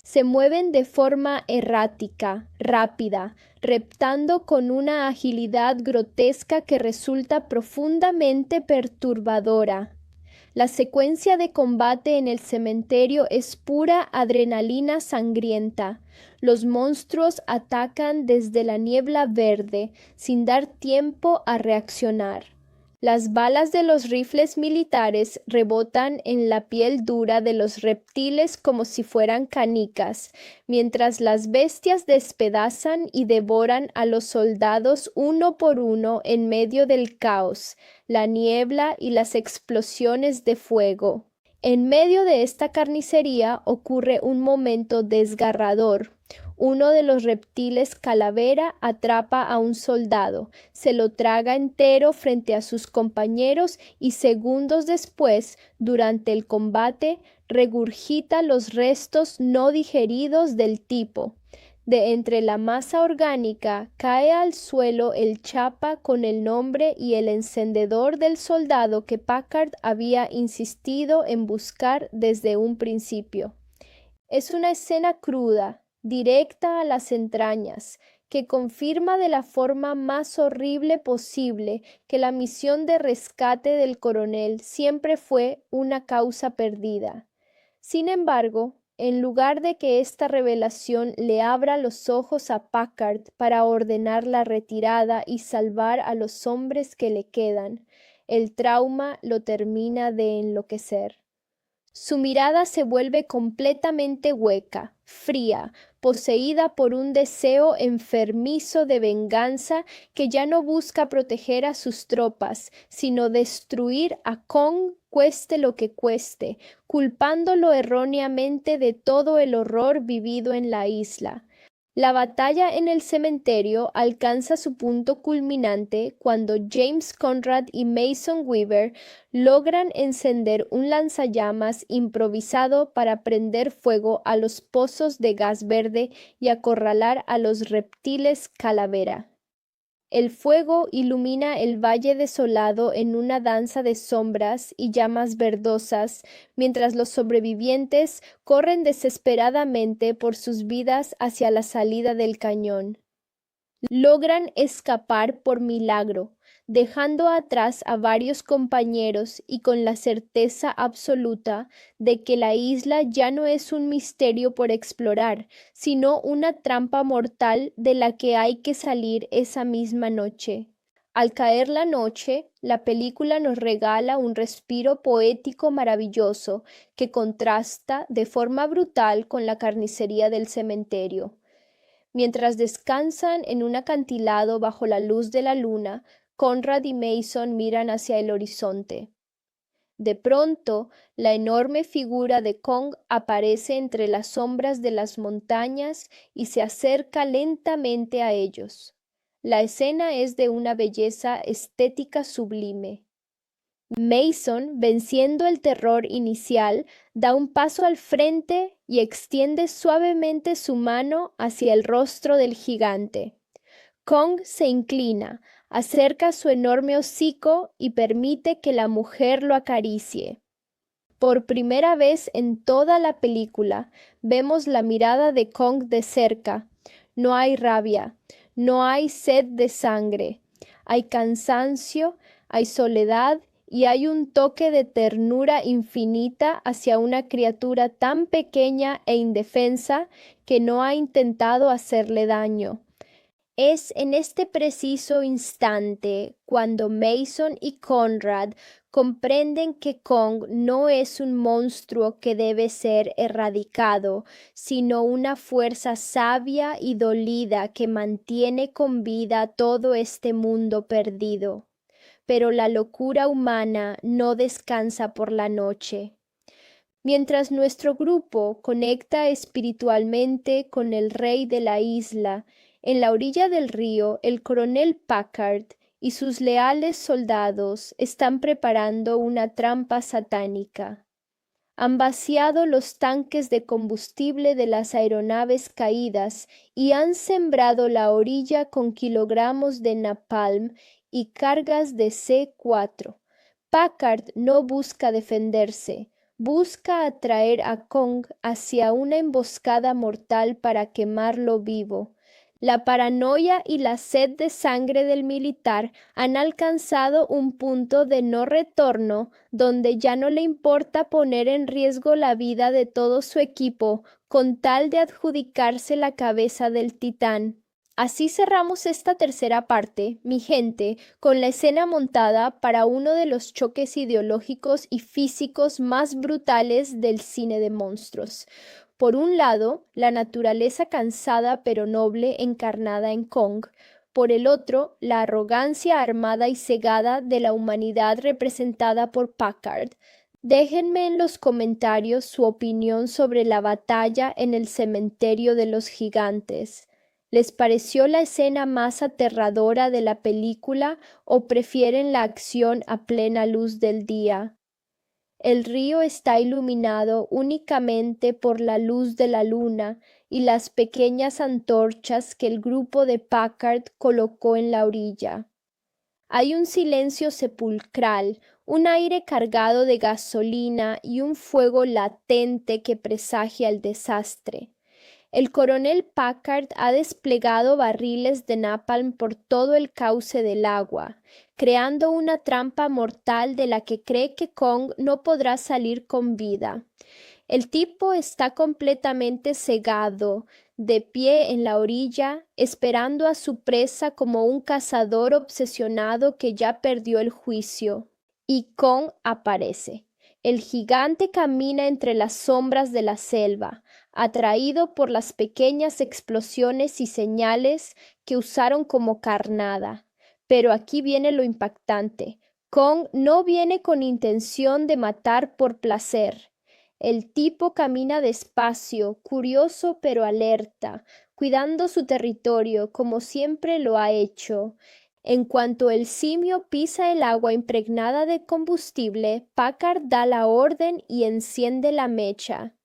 Se mueven de forma errática, rápida, reptando con una agilidad grotesca que resulta profundamente perturbadora. La secuencia de combate en el cementerio es pura adrenalina sangrienta. Los monstruos atacan desde la niebla verde sin dar tiempo a reaccionar. Las balas de los rifles militares rebotan en la piel dura de los reptiles como si fueran canicas, mientras las bestias despedazan y devoran a los soldados uno por uno en medio del caos, la niebla y las explosiones de fuego. En medio de esta carnicería ocurre un momento desgarrador. Uno de los reptiles calavera atrapa a un soldado, se lo traga entero frente a sus compañeros y segundos después, durante el combate, regurgita los restos no digeridos del tipo. De entre la masa orgánica cae al suelo el chapa con el nombre y el encendedor del soldado que Packard había insistido en buscar desde un principio. Es una escena cruda, directa a las entrañas, que confirma de la forma más horrible posible que la misión de rescate del coronel siempre fue una causa perdida. Sin embargo, en lugar de que esta revelación le abra los ojos a Packard para ordenar la retirada y salvar a los hombres que le quedan, el trauma lo termina de enloquecer. Su mirada se vuelve completamente hueca, fría, poseída por un deseo enfermizo de venganza que ya no busca proteger a sus tropas, sino destruir a Kong cueste lo que cueste, culpándolo erróneamente de todo el horror vivido en la isla. La batalla en el cementerio alcanza su punto culminante cuando James Conrad y Mason Weaver logran encender un lanzallamas improvisado para prender fuego a los pozos de gas verde y acorralar a los reptiles calavera. El fuego ilumina el valle desolado en una danza de sombras y llamas verdosas, mientras los sobrevivientes corren desesperadamente por sus vidas hacia la salida del cañón. Logran escapar por milagro, dejando atrás a varios compañeros y con la certeza absoluta de que la isla ya no es un misterio por explorar, sino una trampa mortal de la que hay que salir esa misma noche. Al caer la noche, la película nos regala un respiro poético maravilloso que contrasta de forma brutal con la carnicería del cementerio. Mientras descansan en un acantilado bajo la luz de la luna, Conrad y Mason miran hacia el horizonte. De pronto, la enorme figura de Kong aparece entre las sombras de las montañas y se acerca lentamente a ellos. La escena es de una belleza estética sublime. Mason, venciendo el terror inicial, da un paso al frente y extiende suavemente su mano hacia el rostro del gigante. Kong se inclina, acerca su enorme hocico y permite que la mujer lo acaricie. Por primera vez en toda la película, vemos la mirada de Kong de cerca. No hay rabia, no hay sed de sangre, hay cansancio, hay soledad y hay un toque de ternura infinita hacia una criatura tan pequeña e indefensa que no ha intentado hacerle daño. Es en este preciso instante cuando Mason y Conrad comprenden que Kong no es un monstruo que debe ser erradicado, sino una fuerza sabia y dolida que mantiene con vida todo este mundo perdido. Pero la locura humana no descansa por la noche. Mientras nuestro grupo conecta espiritualmente con el rey de la isla, en la orilla del río, el coronel Packard y sus leales soldados están preparando una trampa satánica. Han vaciado los tanques de combustible de las aeronaves caídas y han sembrado la orilla con kilogramos de napalm y cargas de C4. Packard no busca defenderse, busca atraer a Kong hacia una emboscada mortal para quemarlo vivo. La paranoia y la sed de sangre del militar han alcanzado un punto de no retorno donde ya no le importa poner en riesgo la vida de todo su equipo con tal de adjudicarse la cabeza del titán. Así cerramos esta tercera parte, mi gente, con la escena montada para uno de los choques ideológicos y físicos más brutales del cine de monstruos. Por un lado, la naturaleza cansada pero noble encarnada en Kong. Por el otro, la arrogancia armada y cegada de la humanidad representada por Packard. Déjenme en los comentarios su opinión sobre la batalla en el cementerio de los gigantes. ¿Les pareció la escena más aterradora de la película o prefieren la acción a plena luz del día? El río está iluminado únicamente por la luz de la luna y las pequeñas antorchas que el grupo de Packard colocó en la orilla. Hay un silencio sepulcral, un aire cargado de gasolina y un fuego latente que presagia el desastre. El coronel Packard ha desplegado barriles de napalm por todo el cauce del agua, creando una trampa mortal de la que cree que Kong no podrá salir con vida. El tipo está completamente cegado, de pie en la orilla, esperando a su presa como un cazador obsesionado que ya perdió el juicio. Y Kong aparece. El gigante camina entre las sombras de la selva, atraído por las pequeñas explosiones y señales que usaron como carnada. Pero aquí viene lo impactante. Kong no viene con intención de matar por placer. El tipo camina despacio, curioso pero alerta, cuidando su territorio como siempre lo ha hecho. En cuanto el simio pisa el agua impregnada de combustible, Packard da la orden y enciende la mecha.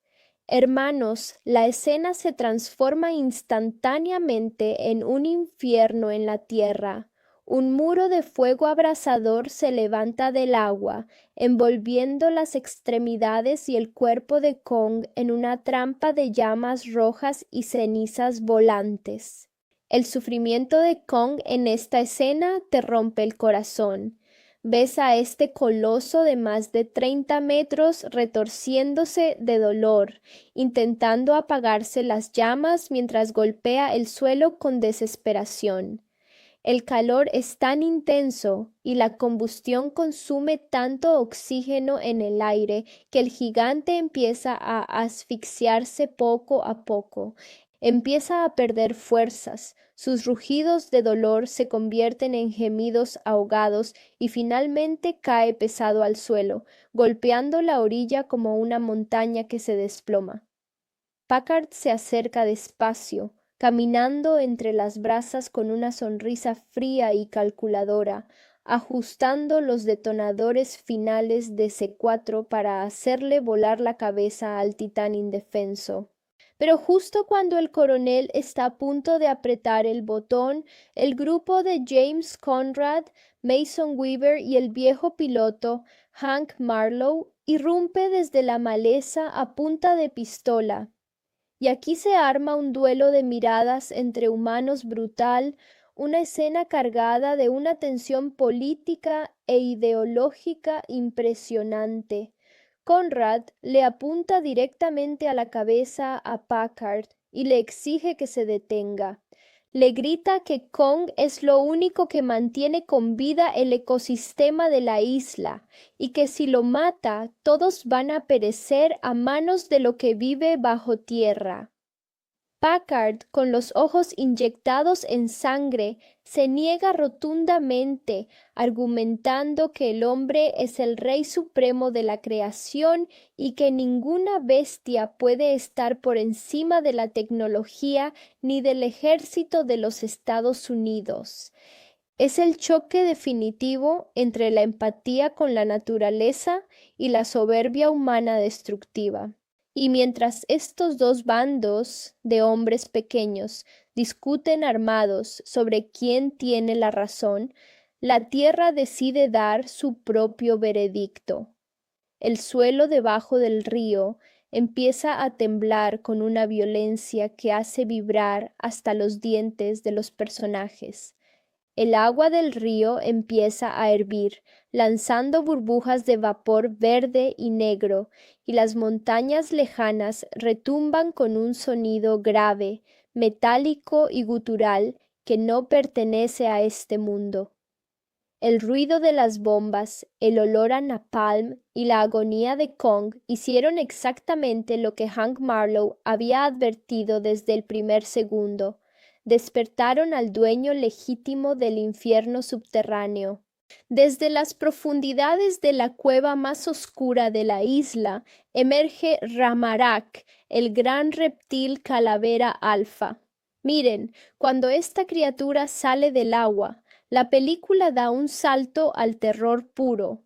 Hermanos, la escena se transforma instantáneamente en un infierno en la tierra. Un muro de fuego abrasador se levanta del agua, envolviendo las extremidades y el cuerpo de Kong en una trampa de llamas rojas y cenizas volantes. El sufrimiento de Kong en esta escena te rompe el corazón. Ves a este coloso de más de 30 metros retorciéndose de dolor, intentando apagarse las llamas mientras golpea el suelo con desesperación. El calor es tan intenso y la combustión consume tanto oxígeno en el aire que el gigante empieza a asfixiarse poco a poco. Empieza a perder fuerzas, sus rugidos de dolor se convierten en gemidos ahogados y finalmente cae pesado al suelo, golpeando la orilla como una montaña que se desploma. Packard se acerca despacio, caminando entre las brasas con una sonrisa fría y calculadora, ajustando los detonadores finales de C4 para hacerle volar la cabeza al titán indefenso. Pero justo cuando el coronel está a punto de apretar el botón, el grupo de James Conrad, Mason Weaver y el viejo piloto, Hank Marlowe, irrumpe desde la maleza a punta de pistola. Y aquí se arma un duelo de miradas entre humanos brutal, una escena cargada de una tensión política e ideológica impresionante. Conrad le apunta directamente a la cabeza a Packard y le exige que se detenga. Le grita que Kong es lo único que mantiene con vida el ecosistema de la isla y que si lo mata, todos van a perecer a manos de lo que vive bajo tierra. Packard, con los ojos inyectados en sangre, se niega rotundamente, argumentando que el hombre es el rey supremo de la creación y que ninguna bestia puede estar por encima de la tecnología ni del ejército de los Estados Unidos. Es el choque definitivo entre la empatía con la naturaleza y la soberbia humana destructiva. Y mientras estos dos bandos de hombres pequeños discuten armados sobre quién tiene la razón, la tierra decide dar su propio veredicto. El suelo debajo del río empieza a temblar con una violencia que hace vibrar hasta los dientes de los personajes. El agua del río empieza a hervir, lanzando burbujas de vapor verde y negro, y las montañas lejanas retumban con un sonido grave, metálico y gutural que no pertenece a este mundo. El ruido de las bombas, el olor a napalm y la agonía de Kong hicieron exactamente lo que Hank Marlowe había advertido desde el primer segundo. Despertaron al dueño legítimo del infierno subterráneo. Desde las profundidades de la cueva más oscura de la isla emerge Ramarak, el gran reptil calavera alfa. Miren, cuando esta criatura sale del agua, la película da un salto al terror puro.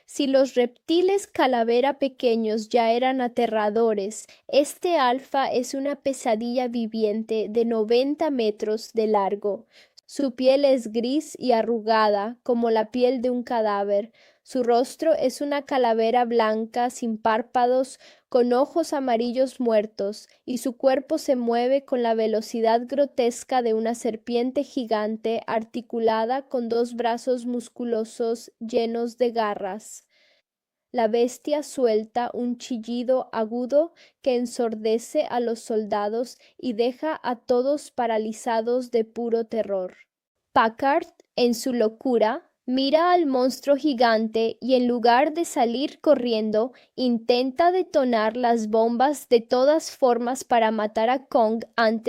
Si los reptiles calavera pequeños ya eran aterradores, este alfa es una pesadilla viviente de 90 metros de largo. Su piel es gris y arrugada como la piel de un cadáver. Su rostro es una calavera blanca sin párpados, con ojos amarillos muertos, y su cuerpo se mueve con la velocidad grotesca de una serpiente gigante articulada con dos brazos musculosos llenos de garras. La bestia suelta un chillido agudo que ensordece a los soldados y deja a todos paralizados de puro terror. Packard, en su locura, mira al monstruo gigante y en lugar de salir corriendo, intenta detonar las bombas de todas formas para matar a Kong antes